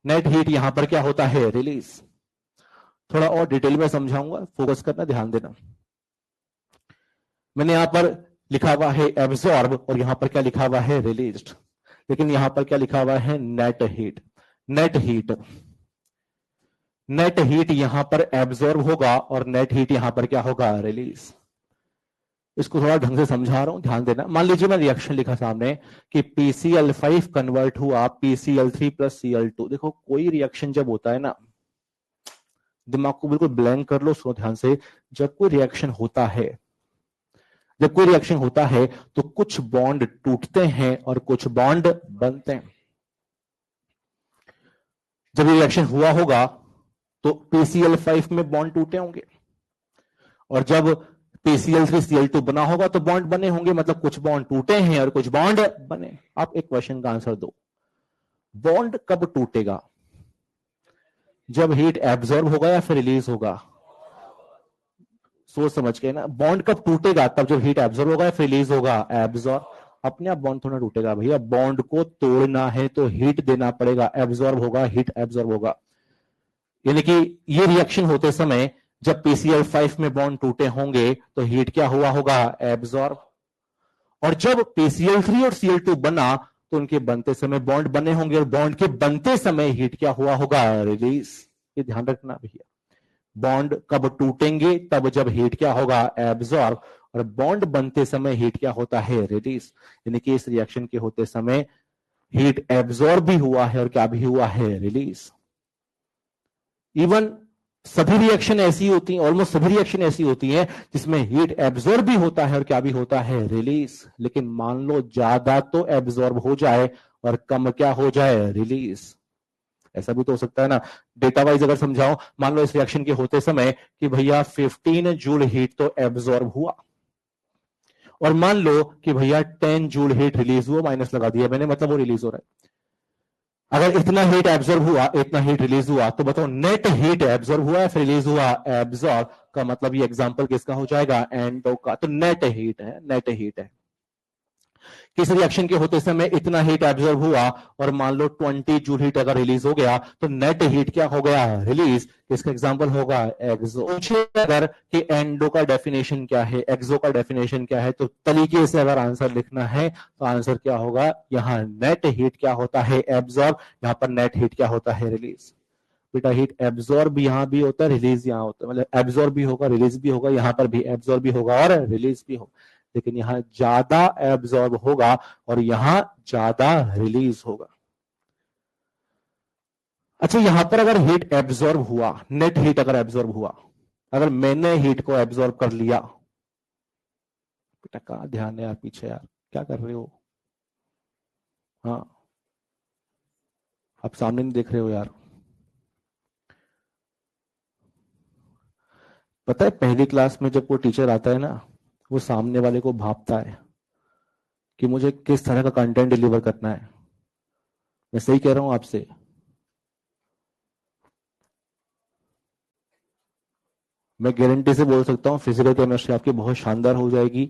[SPEAKER 1] नेट हीट यहां पर क्या होता है? रिलीज। थोड़ा और डिटेल में समझाऊंगा, फोकस करना, ध्यान देना। मैंने यहां पर लिखा हुआ है एब्सॉर्ब और यहां पर क्या लिखा हुआ है? रिलीज्ड। लेकिन यहां पर क्या लिखा हुआ है? Net heat. Net heat net heat यहां पर एब्जॉर्ब होगा और नेट हीट यहां पर क्या होगा, रिलीज। इसको थोड़ा ढंग से समझा रहा हूं, ध्यान देना। मान लीजिए मैं रिएक्शन लिखा सामने कि PCl5 कन्वर्ट हुआ PCl3 प्लस Cl2। देखो कोई रिएक्शन जब होता है ना, दिमाग को बिल्कुल ब्लैंक कर लो, सुनो ध्यान से। जब कोई रिएक्शन होता है, जब कोई रिएक्शन होता है तो कुछ बॉन्ड टूटते हैं और कुछ बॉन्ड बनते हैं। जब ये रिएक्शन हुआ होगा तो PCl5 में बॉन्ड टूटे होंगे, और जब PCl3 Cl2 बना होगा तो बॉन्ड बने होंगे, मतलब कुछ बॉन्ड टूटे हैं और कुछ बॉन्ड बने। आप एक क्वेश्चन का आंसर दो, बॉन्ड कब टूटेगा, जब हीट एब्जॉर्ब होगा या फिर रिलीज होगा? सोच समझ के ना, बॉन्ड कब टूटेगा, तब जब हीट एब्जॉर्ब होगा या फिर रिलीज होगा, एब्जॉर्ब। अपने आप बॉन्ड थोड़ा टूटेगा भैया, बॉन्ड को तोड़ना है तो हीट देना पड़ेगा, एब्जॉर्ब होगा, हीट एब्जॉर्ब होगा। यानी कि ये रिएक्शन होते समय जब PCl5 में बॉन्ड टूटे होंगे तो हीट क्या हुआ होगा, एब्जॉर्ब। और जब PCl3 और Cl2 बना तो उनके बनते समय बॉन्ड बने होंगे, और बॉन्ड के बनते समय हीट क्या हुआ होगा, रिलीज। ये ध्यान रखना भैया, बॉन्ड कब टूटेंगे, तब जब हीट क्या होगा, एब्जॉर्ब। और बॉन्ड बनते समय हीट क्या होता है, रिलीज। यानी कि इस रिएक्शन के होते समय हीट एब्जॉर्ब भी हुआ है और क्या भी हुआ है, रिलीज। इवन सभी रिएक्शन ऐसी होती हैं, ऑलमोस्ट सभी रिएक्शन ऐसी होती हैं जिसमें हीट एब्जॉर्ब भी होता है और क्या भी होता है, रिलीज। लेकिन मान लो ज्यादा तो एब्जॉर्ब हो जाए और कम क्या हो जाए, रिलीज। ऐसा भी तो हो सकता है ना। डेटा वाइज अगर समझाओ, मान लो इस रिएक्शन के होते समय कि भैया 15 जूल हीट तो एब्जॉर्ब हुआ, और मान लो कि भैया 10 जूल हीट रिलीज हुआ, माइनस लगा दिया मैंने, मतलब वो रिलीज हो रहा है। अगर इतना हीट एब्जॉर्ब हुआ, इतना हीट रिलीज हुआ, तो बताओ नेट हीट एब्जॉर्ब हुआ या फिर रिलीज हुआ, एब्जॉर्ब। का मतलब ये एग्जांपल किसका हो जाएगा, एंडो का। तो नेट हीट है, नेट हीट है। किस रिएक्शन के होते समय इतना हीट एब्जॉर्ब हुआ और मान लो 20 जूल हीट अगर रिलीज हो गया तो नेट हीट क्या हो गया, रिलीज। इसका एग्जांपल होगा एक्सो। अगर कि एंडो का डेफिनेशन क्या है, एक्सो का डेफिनेशन क्या है, तो तरीके से अगर आंसर लिखना है तो आंसर क्या होगा, यहां नेट हीट क्या होता है, एब्जॉर्ब। यहां पर नेट हीट क्या होता है, रिलीज। बेटा हीट एब्जॉर्ब यहां भी होता है, रिलीज यहां होता है, मतलब एब्जॉर्ब भी होगा, रिलीज भी होगा, यहां पर भी एब्जॉर्ब भी होगा और रिलीज भी होगा। लेकिन यहां ज्यादा एब्जॉर्ब होगा और यहां ज्यादा रिलीज होगा। अच्छा, यहां पर अगर हीट एब्जॉर्ब हुआ, नेट हीट अगर एब्जॉर्ब हुआ, अगर मैंने हीट को एब्जॉर्ब कर लिया, बेटा कहां ध्यान है यार, पीछे यार क्या कर रहे हो? हाँ, आप सामने नहीं देख रहे हो यार। पता है पहली क्लास में जब वो टीचर आता है ना, वो सामने वाले को भांपता है कि मुझे किस तरह का कंटेंट डिलीवर करना है। मैं सही कह रहा हूं आपसे? मैं गारंटी से बोल सकता हूं फिजिकल केमिस्ट्री आपकी बहुत शानदार हो जाएगी,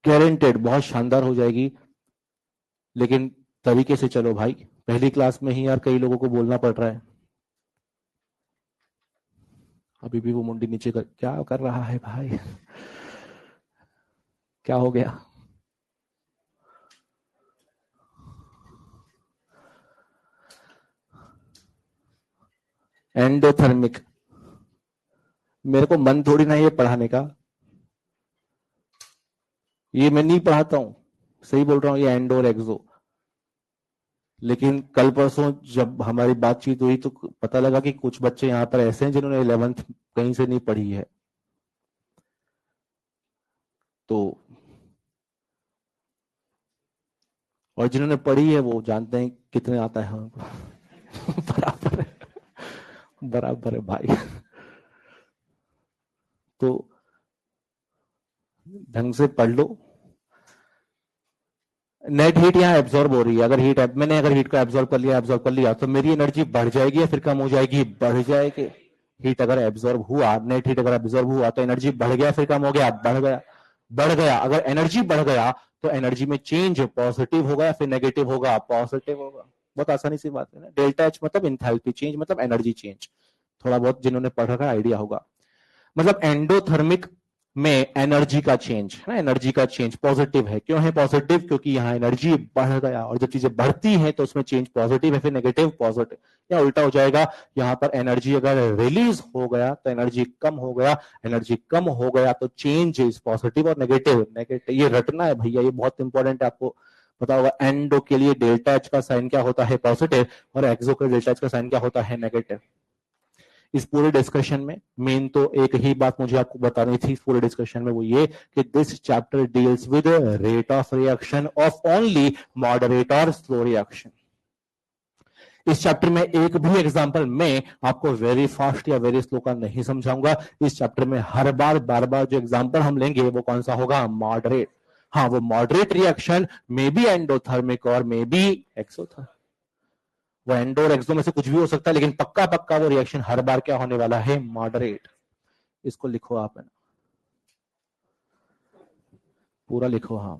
[SPEAKER 1] गारंटेड बहुत शानदार हो जाएगी। लेकिन तरीके से चलो भाई, पहली क्लास में ही यार कई लोगों को बोलना पड़ रहा है। अभी भी वो मुंडी नीचे कर, क्या कर रहा है भाई? क्या हो गया? एंडोथर्मिक। मेरे को मन थोड़ी ना ये पढ़ाने का, ये मैं नहीं पढ़ाता हूं, सही बोल रहा हूं, ये एंडो और एक्सो। लेकिन कल परसों जब हमारी बातचीत हुई तो पता लगा कि कुछ बच्चे यहां पर ऐसे हैं जिन्होंने 11th कहीं से नहीं पढ़ी है। तो और जिन्होंने पढ़ी है वो जानते हैं कितने आता है हमको। बराबर है, बराबर है भाई। तो ढंग से पढ़ लो। नेट हीट यहाँ एब्जॉर्ब हो रही है, अगर मैंने अगर हीट को एब्जॉर्ब कर लिया तो मेरी एनर्जी बढ़ जाएगी या फिर कम हो जाएगी, बढ़ जाएगी। हीट अगर एब्जॉर्ब हुआ, नेट हीट अगर एब्जॉर्ब हुआ तो एनर्जी बढ़ गया फिर कम हो गया, बढ़ गया, बढ़ गया। अगर एनर्जी बढ़ गया तो एनर्जी में चेंज पॉजिटिव होगा या फिर नेगेटिव होगा, पॉजिटिव होगा। बहुत आसानी सी बात है ना। डेल्टा एच मतलब इंथैल्पी चेंज, मतलब एनर्जी चेंज। थोड़ा बहुत जिन्होंने पढ़ रखा है आइडिया होगा। मतलब एंडोथर्मिक में एनर्जी का चेंज है ना, एनर्जी का चेंज पॉजिटिव है। क्यों है पॉजिटिव? क्योंकि यहाँ एनर्जी बढ़ गया, और जब चीजें बढ़ती हैं तो उसमें चेंज पॉजिटिव है, फिर नेगेटिव पॉजिटिव, या उल्टा हो जाएगा। यहाँ पर एनर्जी अगर रिलीज हो गया तो एनर्जी कम हो गया, एनर्जी कम हो गया तो चेंज इज पॉजिटिव और नेगेटिव। नेगेटिव ये रटना है भैया, ये बहुत इंपॉर्टेंट है, आपको पता होगा। एंडो के लिए डेल्टा एच का साइन क्या होता है? पॉजिटिव, और एक्सो के डेल्टा एच का साइन क्या होता है? नेगेटिव। इस पूरे डिस्कशन में मेन तो एक ही बात मुझे आपको बतानी थी इस पूरे डिस्कशन में, वो ये कि this chapter deals with rate of reaction of only moderate और स्लो रिएक्शन। इस चैप्टर में एक भी एग्जांपल मैं आपको वेरी फास्ट या वेरी स्लो का नहीं समझाऊंगा। इस चैप्टर में हर बार बार बार जो एग्जांपल हम लेंगे वो कौन सा होगा? मॉडरेट। हाँ, वो moderate reaction may be endothermic और मे बी एक्सोथर्मिक, वो एंडो और एक्सो में से कुछ भी हो सकता है, लेकिन पक्का पक्का वो रिएक्शन हर बार क्या होने वाला है? मॉडरेट। इसको लिखो आप, है ना, पूरा लिखो। हाँ,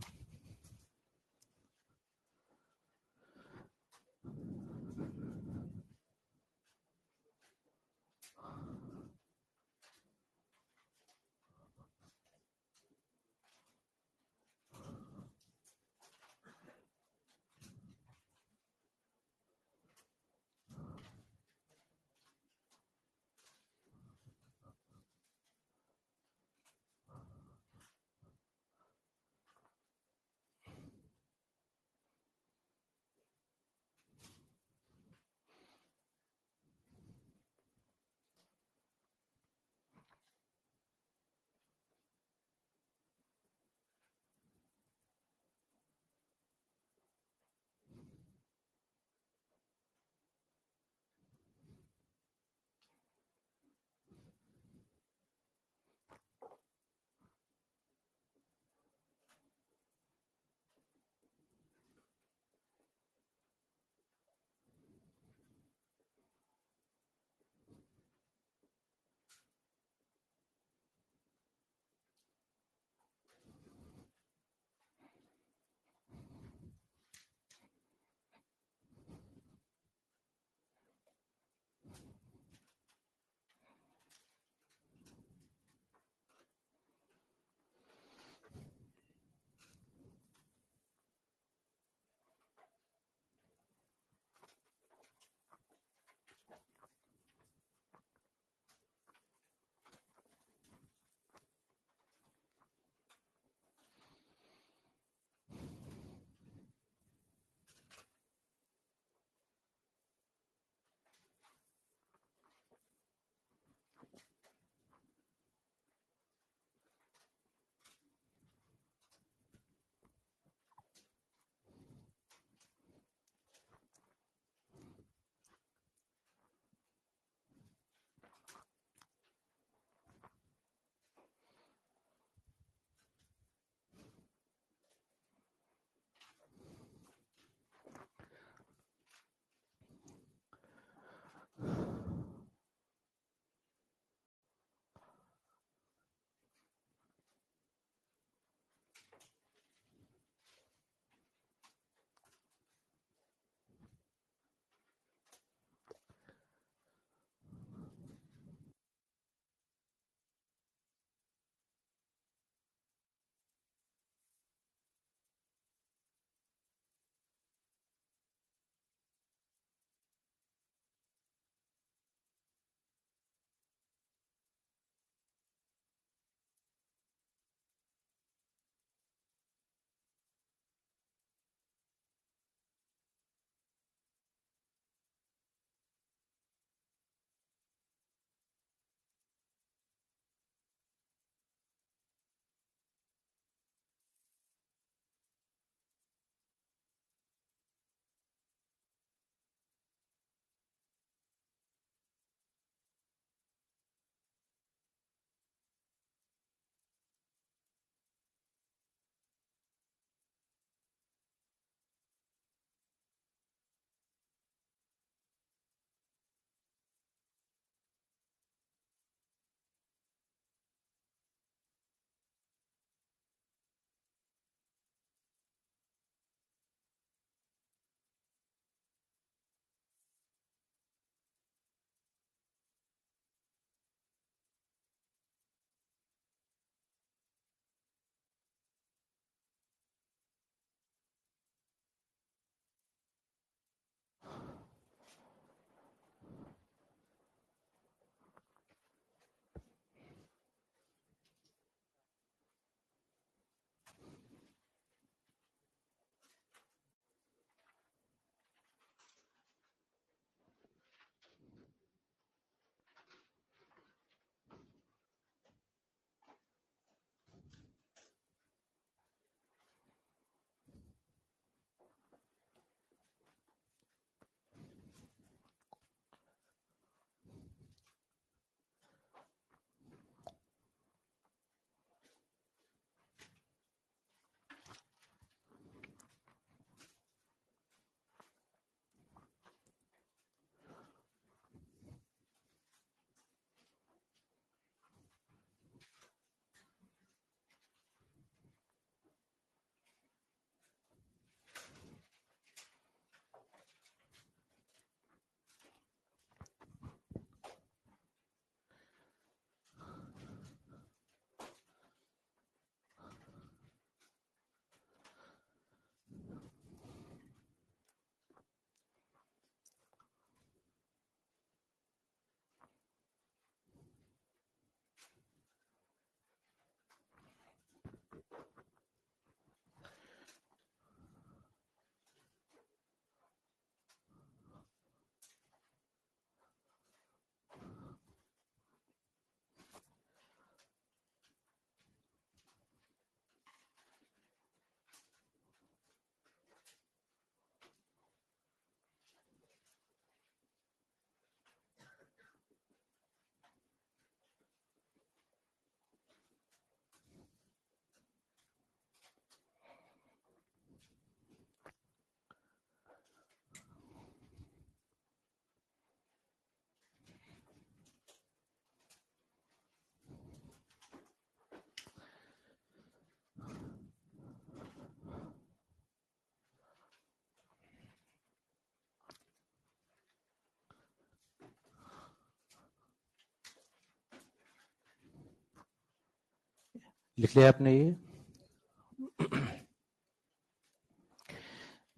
[SPEAKER 1] लिख लिया आपने?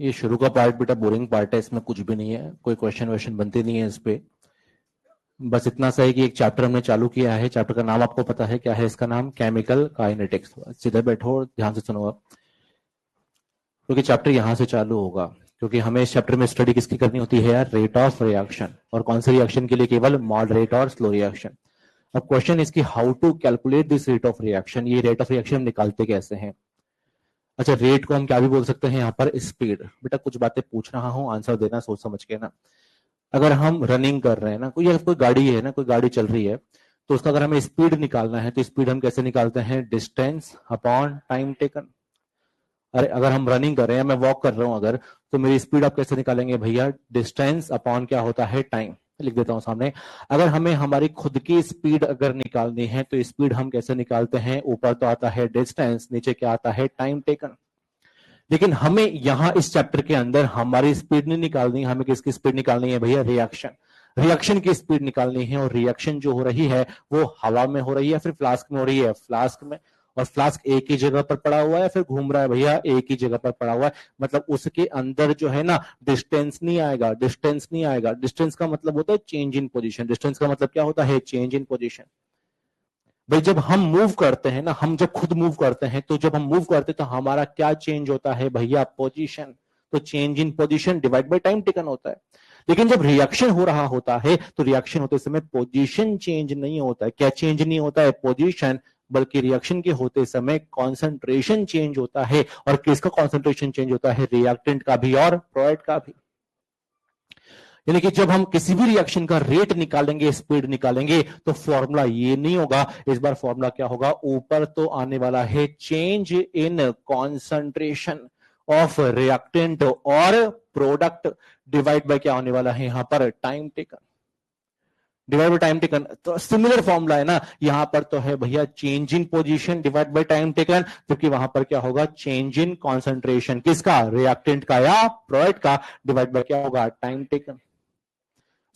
[SPEAKER 1] ये शुरू का पार्ट बेटा बोरिंग पार्ट है, इसमें कुछ भी नहीं है, कोई क्वेश्चन बनते नहीं है इस पे। बस इतना सा है कि एक चैप्टर हमने चालू किया है, चैप्टर का नाम आपको पता है क्या है? इसका नाम केमिकल काइनेटिक्स। सीधे बैठो और ध्यान से सुनो आप, क्योंकि चैप्टर यहां से चालू होगा। क्योंकि हमें इस चैप्टर में स्टडी किसकी करनी होती है यार? Rate of reaction. और कौन से रिएक्शन के लिए? केवल मॉडरेट और स्लो रिएक्शन। अब क्वेश्चन इसकी how to calculate this rate of reaction, ये रेट ऑफ रिएक्शन निकालते कैसे हैं? अच्छा, रेट को हम क्या भी बोल सकते हैं यहाँ पर? स्पीड। बेटा कुछ बातें पूछ रहा हूँ, आंसर देना सोच समझ के ना। अगर हम रनिंग कर रहे हैं ना, कोई गाड़ी है ना, कोई गाड़ी चल रही है, तो उसका अगर हमें स्पीड निकालना है तो स्पीड हम कैसे निकालते हैं? Distance upon time taken. अरे अगर हम रनिंग कर रहे हैं, मैं वॉक कर रहा हूं अगर, तो मेरी स्पीड आप कैसे निकालेंगे भैया? डिस्टेंस अपॉन क्या होता है? टाइम। लिख देता हूं सामने। अगर हमें हमारी खुद की स्पीड अगर निकालनी है तो स्पीड हम कैसे निकालते हैं? ऊपर तो आता है डिस्टेंस, नीचे क्या आता है? Time taken. लेकिन हमें यहां इस चैप्टर के अंदर हमारी स्पीड नहीं निकालनी, हमें किसकी स्पीड निकालनी है भैया? रिएक्शन। रिएक्शन की स्पीड निकालनी है। और रिएक्शन जो हो रही है वो हवा में हो रही है, फिर फ्लास्क में हो रही है? फ्लास्क में। और फ्लास्क एक ही जगह पर पड़ा हुआ है, फिर घूम रहा है भैया? एक ही जगह पर पड़ा हुआ है। मतलब उसके अंदर जो है ना, डिस्टेंस नहीं आएगा, डिस्टेंस नहीं आएगा। डिस्टेंस का मतलब होता है चेंज इन पोजीशन। डिस्टेंस का मतलब क्या होता है? Change in position. भाई जब हम मूव करते हैं ना, हम जब खुद मूव करते हैं, तो जब हम मूव करते हैं तो हमारा क्या चेंज होता है भैया? पोजीशन। तो change in position divide by time taken होता है। लेकिन जब रिएक्शन हो रहा होता है तो रिएक्शन होते समय पोजीशन चेंज नहीं होता है। क्या चेंज नहीं होता है? पोजीशन। बल्कि रिएक्शन के होते समय कॉन्सेंट्रेशन चेंज होता है। और किसका कॉन्सेंट्रेशन चेंज होता है? रिएक्टेंट का भी और प्रोडक्ट का भी। यानी कि जब हम किसी भी रिएक्शन का रेट निकालेंगे, स्पीड निकालेंगे, तो फॉर्मूला ये नहीं होगा। इस बार फॉर्मूला क्या होगा? ऊपर तो आने वाला है change in concentration of reactant और प्रोडक्ट डिवाइड बाय क्या होने वाला है यहां पर? Time taken. Divide by time taken. तो सिमिलर फॉर्मूला है ना, यहां पर तो है भैया change in position divide by time taken, जबकि वहां पर क्या होगा? Change in concentration. किसका? रिएक्टेंट का या प्रोडक्ट का, डिवाइड बाय क्या होगा? Time taken.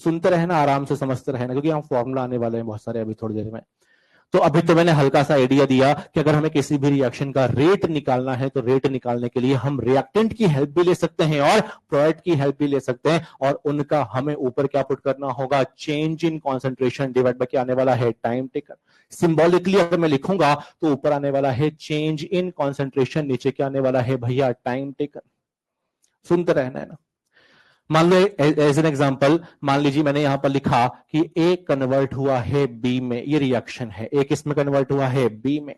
[SPEAKER 1] सुनते रहना, आराम से समझते रहना, क्योंकि हम फॉर्मूला आने वाले हैं बहुत सारे अभी थोड़ी देर में। तो अभी तो मैंने हल्का सा आइडिया दिया कि अगर हमें किसी भी रिएक्शन का रेट निकालना है तो रेट निकालने के लिए हम रिएक्टेंट की हेल्प भी ले सकते हैं और प्रोडक्ट की हेल्प भी ले सकते हैं। और उनका हमें ऊपर क्या पुट करना होगा? Change in concentration divide by क्या आने वाला है? Time taken. सिंबॉलिकली अगर मैं लिखूंगा तो ऊपर आने वाला है चेंज इन कॉन्सेंट्रेशन, नीचे क्या आने वाला है भैया? Time taken. सुनते रहना है ना। मान लो एज एन एग्जांपल, मान लीजिए मैंने यहां पर लिखा कि ए कन्वर्ट हुआ है बी में। ये रिएक्शन है, ए किस में कन्वर्ट हुआ है? बी में।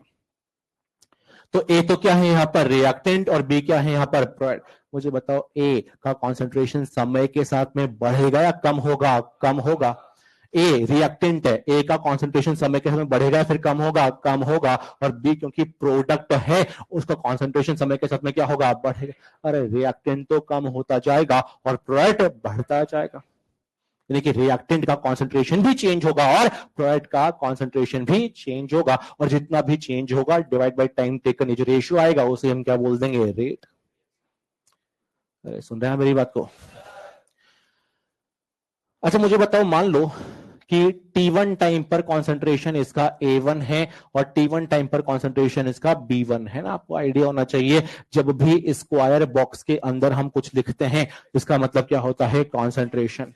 [SPEAKER 1] तो ए तो क्या है यहां पर? रिएक्टेंट, और बी क्या है यहां पर? प्रोडक्ट। मुझे बताओ ए का कॉन्सेंट्रेशन समय के साथ में बढ़ेगा या कम होगा? कम होगा। ए रिएक्टेंट है, ए का कॉन्सेंट्रेशन समय के साथ में बढ़ेगा फिर कम होगा? कम होगा। और बी क्योंकि प्रोडक्ट है, उसका कॉन्सेंट्रेशन समय के साथ में क्या होगा? बढ़ेगा। अरे रिएक्टेंट तो कम होता जाएगा और प्रोडक्ट बढ़ता जाएगा। यानी कि रिएक्टेंट का कॉन्सेंट्रेशन भी चेंज होगा और प्रोडक्ट का कॉन्सेंट्रेशन भी चेंज होगा। और जितना भी चेंज होगा डिवाइड बाय टाइम टेकन, ये जो रेशियो आएगा उसे हम क्या बोल देंगे? रेट। अरे सुन रहे हैं मेरी बात को? अच्छा मुझे बताओ, मान लो कि T1 टाइम पर कॉन्सेंट्रेशन इसका A1 है और T1 टाइम पर कॉन्सेंट्रेशन इसका B1 है ना। आपको आइडिया होना चाहिए, जब भी स्क्वायर बॉक्स के अंदर हम कुछ लिखते हैं इसका मतलब क्या होता है? कॉन्सेंट्रेशन।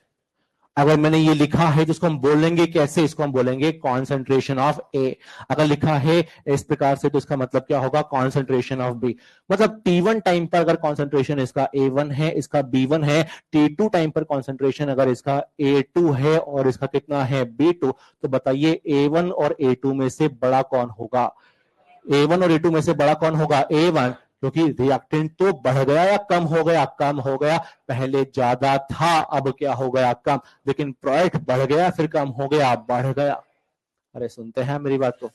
[SPEAKER 1] अगर मैंने ये लिखा है जिसको हम बोलेंगे कैसे? इसको हम बोलेंगे कॉन्सेंट्रेशन ऑफ ए। अगर लिखा है इस प्रकार से तो इसका मतलब क्या होगा? Concentration of B. मतलब T1 टाइम पर अगर कॉन्सेंट्रेशन इसका A1 है, इसका B1 है, T2 टाइम पर कॉन्सेंट्रेशन अगर इसका A2 है और इसका कितना है? B2, तो बताइए A1 और A2 में से बड़ा कौन होगा? A1 और A2 में से बड़ा कौन होगा? A1, क्योंकि रिएक्टेंट तो बढ़ गया या कम हो गया? कम हो गया। पहले ज्यादा था, अब क्या हो गया? कम। लेकिन प्रोडक्ट बढ़ गया फिर कम हो गया, बढ़ गया। अरे सुनते हैं मेरी बात को?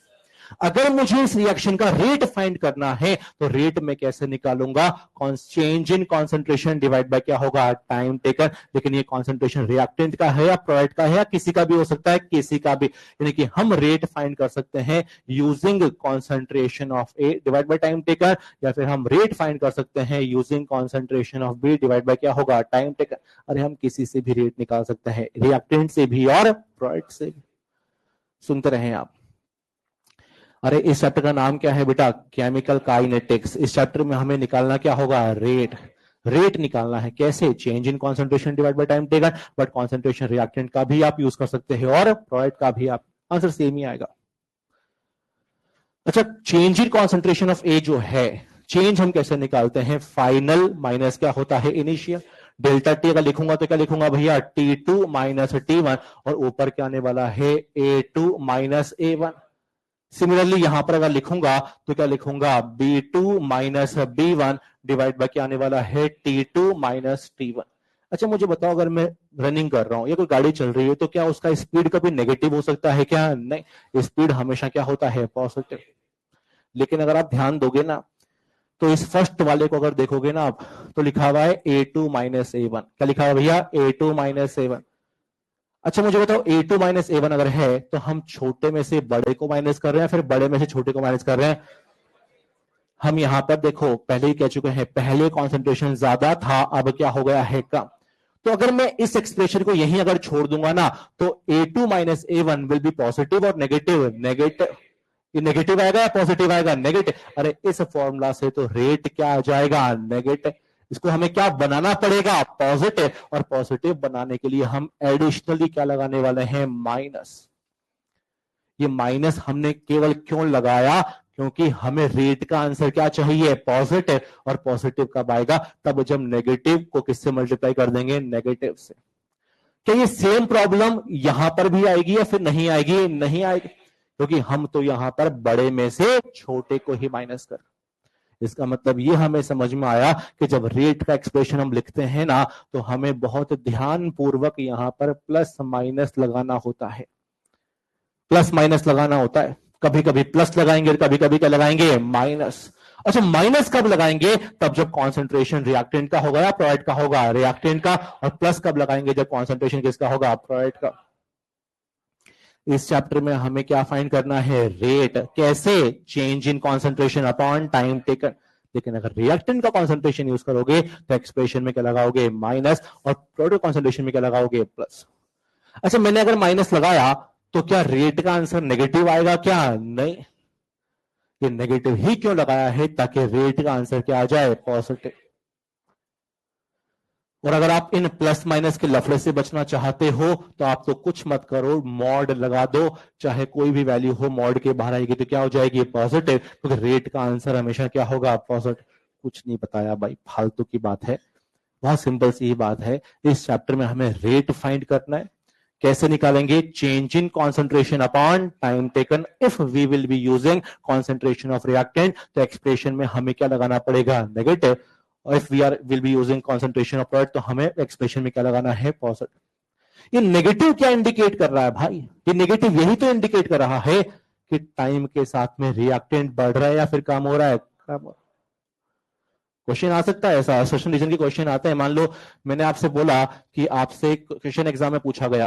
[SPEAKER 1] अगर मुझे इस रिएक्शन का रेट फाइंड करना है तो रेट में कैसे निकालूंगा? Change in concentration divide by क्या होगा? Time taken. लेकिन ये कॉन्सेंट्रेशन रिएक्टेंट का है या प्रोडक्ट का है या किसी का भी हो सकता है? किसी का भी। यानी कि हम रेट फाइंड कर सकते हैं using concentration of A divide by time taken, या फिर हम रेट फाइंड कर सकते हैं using concentration of B divide by क्या होगा? Time taken. अरे हम किसी से भी रेट निकाल सकते हैं, रिएक्टेंट से भी और प्रोडक्ट से भी। सुनते रहे आप। अरे इस चैप्टर का नाम क्या है बेटा? Chemical kinetics. इस चैप्टर में हमें निकालना क्या होगा? रेट। रेट निकालना है। कैसे? Change in concentration divide by time taken, but concentration reactant का भी आप यूज कर सकते हैं और प्रोडक्ट का भी। आप आंसर सेम ही आएगा। अच्छा, चेंज इन कॉन्सेंट्रेशन ऑफ ए जो है, चेंज हम कैसे निकालते हैं? फाइनल माइनस क्या होता है? इनिशियल। डेल्टा टी अगर लिखूंगा तो क्या लिखूंगा भैया? T2 माइनस T1, और ऊपर क्या आने वाला है? A2 minus A1। सिमिलरली यहां पर अगर लिखूंगा तो क्या लिखूंगा? B2 minus B1 divide by क्या आने वाला है? T2 minus T1। अच्छा मुझे बताओ, अगर मैं रनिंग कर रहा हूं या कोई गाड़ी चल रही है तो क्या उसका स्पीड कभी नेगेटिव हो सकता है क्या? नहीं, स्पीड हमेशा क्या होता है? पॉजिटिव। लेकिन अगर आप ध्यान दोगे ना, तो इस फर्स्ट वाले को अगर देखोगे ना आप, तो लिखा हुआ है A2 माइनस A1। क्या लिखा हुआ भैया? A2 minus A1। अच्छा मुझे बताओ, A2 माइनस A1 अगर है तो हम छोटे में से बड़े को माइनस कर रहे हैं, फिर बड़े में से छोटे को माइनस कर रहे हैं? हम यहां पर देखो पहले ही कह चुके हैं, पहले कॉन्सेंट्रेशन ज्यादा था, अब क्या हो गया है? कम। तो अगर मैं इस एक्सप्रेशन को यहीं अगर छोड़ दूंगा ना, तो A2 minus A1 will be positive और नेगेटिव। नेगेटिव। ये नेगेटिव आएगा या पॉजिटिव आएगा? नेगेटिव। अरे इस फॉर्मूला से तो रेट क्या आ जाएगा? नेगेटिव। इसको हमें क्या बनाना पड़ेगा? पॉजिटिव। और पॉजिटिव बनाने के लिए हम एडिशनली क्या लगाने वाले हैं? माइनस। ये माइनस हमने केवल क्यों लगाया? क्योंकि हमें रेट का आंसर क्या चाहिए? पॉजिटिव। और पॉजिटिव कब आएगा? तब जब नेगेटिव को किससे मल्टीप्लाई कर देंगे? नेगेटिव से। क्या ये सेम प्रॉब्लम यहां पर भी आएगी या फिर नहीं आएगी? नहीं आएगी, क्योंकि हम तो यहां पर बड़े में से छोटे को ही माइनस कर। इसका मतलब ये हमें समझ में आया कि जब रेट का एक्सप्रेशन हम लिखते हैं ना, तो हमें बहुत ध्यान पूर्वक यहां पर प्लस माइनस लगाना होता है। प्लस माइनस लगाना होता है। कभी कभी प्लस लगाएंगे, कभी कभी क्या लगाएंगे? माइनस। अच्छा, माइनस कब लगाएंगे? तब जब कॉन्सेंट्रेशन रिएक्टेंट का होगा या प्रोडक्ट का होगा? रिएक्टेंट का। और प्लस कब लगाएंगे? जब कॉन्सेंट्रेशन किसका होगा? प्रोडक्ट का। इस चैप्टर में हमें क्या फाइंड करना है? रेट। कैसे? Change in concentration upon time taken. लेकिन अगर रिएक्टेंट का कॉन्सेंट्रेशन यूज करोगे तो एक्सप्रेशन में क्या लगाओगे? माइनस। और प्रोडक्ट कॉन्सेंट्रेशन में क्या लगाओगे? प्लस। अच्छा, मैंने अगर माइनस लगाया तो क्या रेट का आंसर नेगेटिव आएगा क्या? नहीं। ये नेगेटिव ही क्यों लगाया है? ताकि रेट का आंसर क्या आ जाए? पॉजिटिव। और अगर आप इन प्लस माइनस के लफड़े से बचना चाहते हो तो आप तो कुछ मत करो, मॉड लगा दो। चाहे कोई भी वैल्यू हो, मॉड के बाहर आएगी तो क्या हो जाएगी? पॉजिटिव। क्योंकि रेट का आंसर हमेशा क्या होगा? पॉजिटिव। कुछ नहीं बताया भाई, फालतू की बात है। बहुत सिंपल सी ही बात है। इस चैप्टर में हमें रेट फाइंड करना है। कैसे निकालेंगे? Change in concentration upon time taken. If we will be using concentration of reactant, तो एक्सप्रेशन में हमें क्या लगाना पड़ेगा? नेगेटिव। और if we are will be using concentration of product, तो हमें एक्सप्रेशन में क्या लगाना है? पॉजिटिव। ये नेगेटिव क्या इंडिकेट कर रहा है भाई? ये नेगेटिव यही तो इंडिकेट कर रहा है कि टाइम के साथ में रिएक्टेंट बढ़ रहा है या फिर कम हो रहा है? कम। क्वेश्चन आ सकता है ऐसा, सेशन रीजन के क्वेश्चन आते हैं। मान लो मैंने आपसे बोला कि आपसे क्वेश्चन एग्जाम में पूछा गया,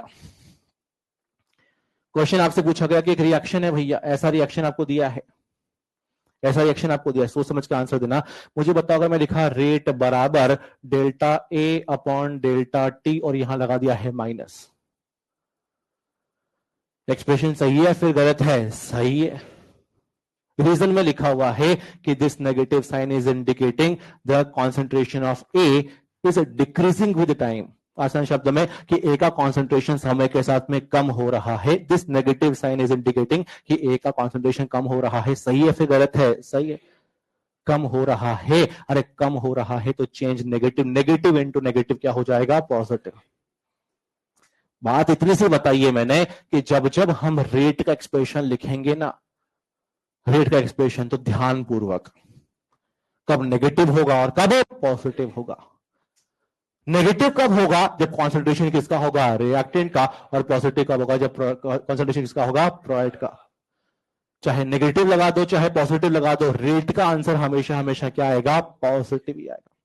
[SPEAKER 1] क्वेश्चन आपसे पूछा गया कि एक रिएक्शन है भैया, ऐसा रिएक्शन आपको दिया है, ऐसा रिएक्शन आपको दिया है, सोच समझ के आंसर देना। मुझे बताओ, अगर मैं लिखा रेट बराबर delta A upon delta T और यहां लगा दिया है माइनस, एक्सप्रेशन सही है या फिर गलत है? सही है। रीजन में लिखा हुआ है कि this negative sign is indicating the concentration of A is decreasing with time. आसान शब्द में कि ए का कॉन्सेंट्रेशन समय के साथ में कम हो रहा है। This negative sign is indicating कि ए का कॉन्सेंट्रेशन कम हो रहा है। सही है फिर गलत है? सही है। कम हो रहा है। अरे कम हो रहा है तो change negative, negative into negative क्या हो जाएगा? पॉजिटिव। बात इतनी सी बताइए मैंने कि जब जब हम रेट का एक्सप्रेशन लिखेंगे ना, रेट का एक्सप्रेशन, तो ध्यान पूर्वक कब नेगेटिव होगा और कब पॉजिटिव होगा। नेगेटिव कब होगा? जब कॉन्सेंट्रेशन किसका होगा? रिएक्टेंट का। और पॉजिटिव कब होगा? जब कॉन्सेंट्रेशन किसका होगा? प्रोडक्ट का। चाहे नेगेटिव लगा दो चाहे पॉजिटिव लगा दो, रेट का आंसर हमेशा हमेशा क्या आएगा? पॉजिटिव ही आएगा।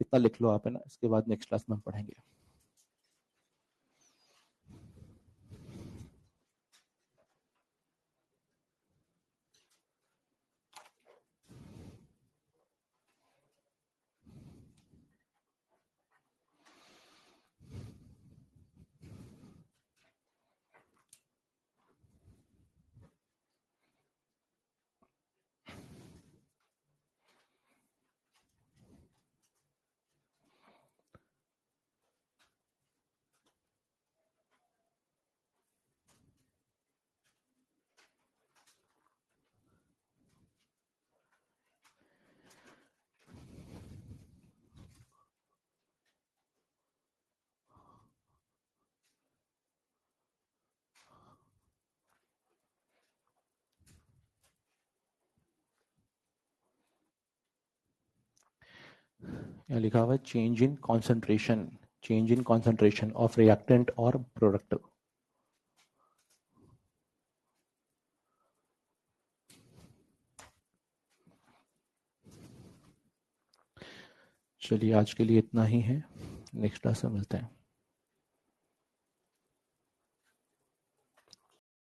[SPEAKER 1] इतना लिख लो आप, है ना। इसके बाद नेक्स्ट क्लास में हम पढ़ेंगे। यहाँ लिखा हुआ है change in concentration of reactant और प्रोडक्ट। चलिए आज के लिए इतना ही है, नेक्स्ट क्लास में मिलते हैं।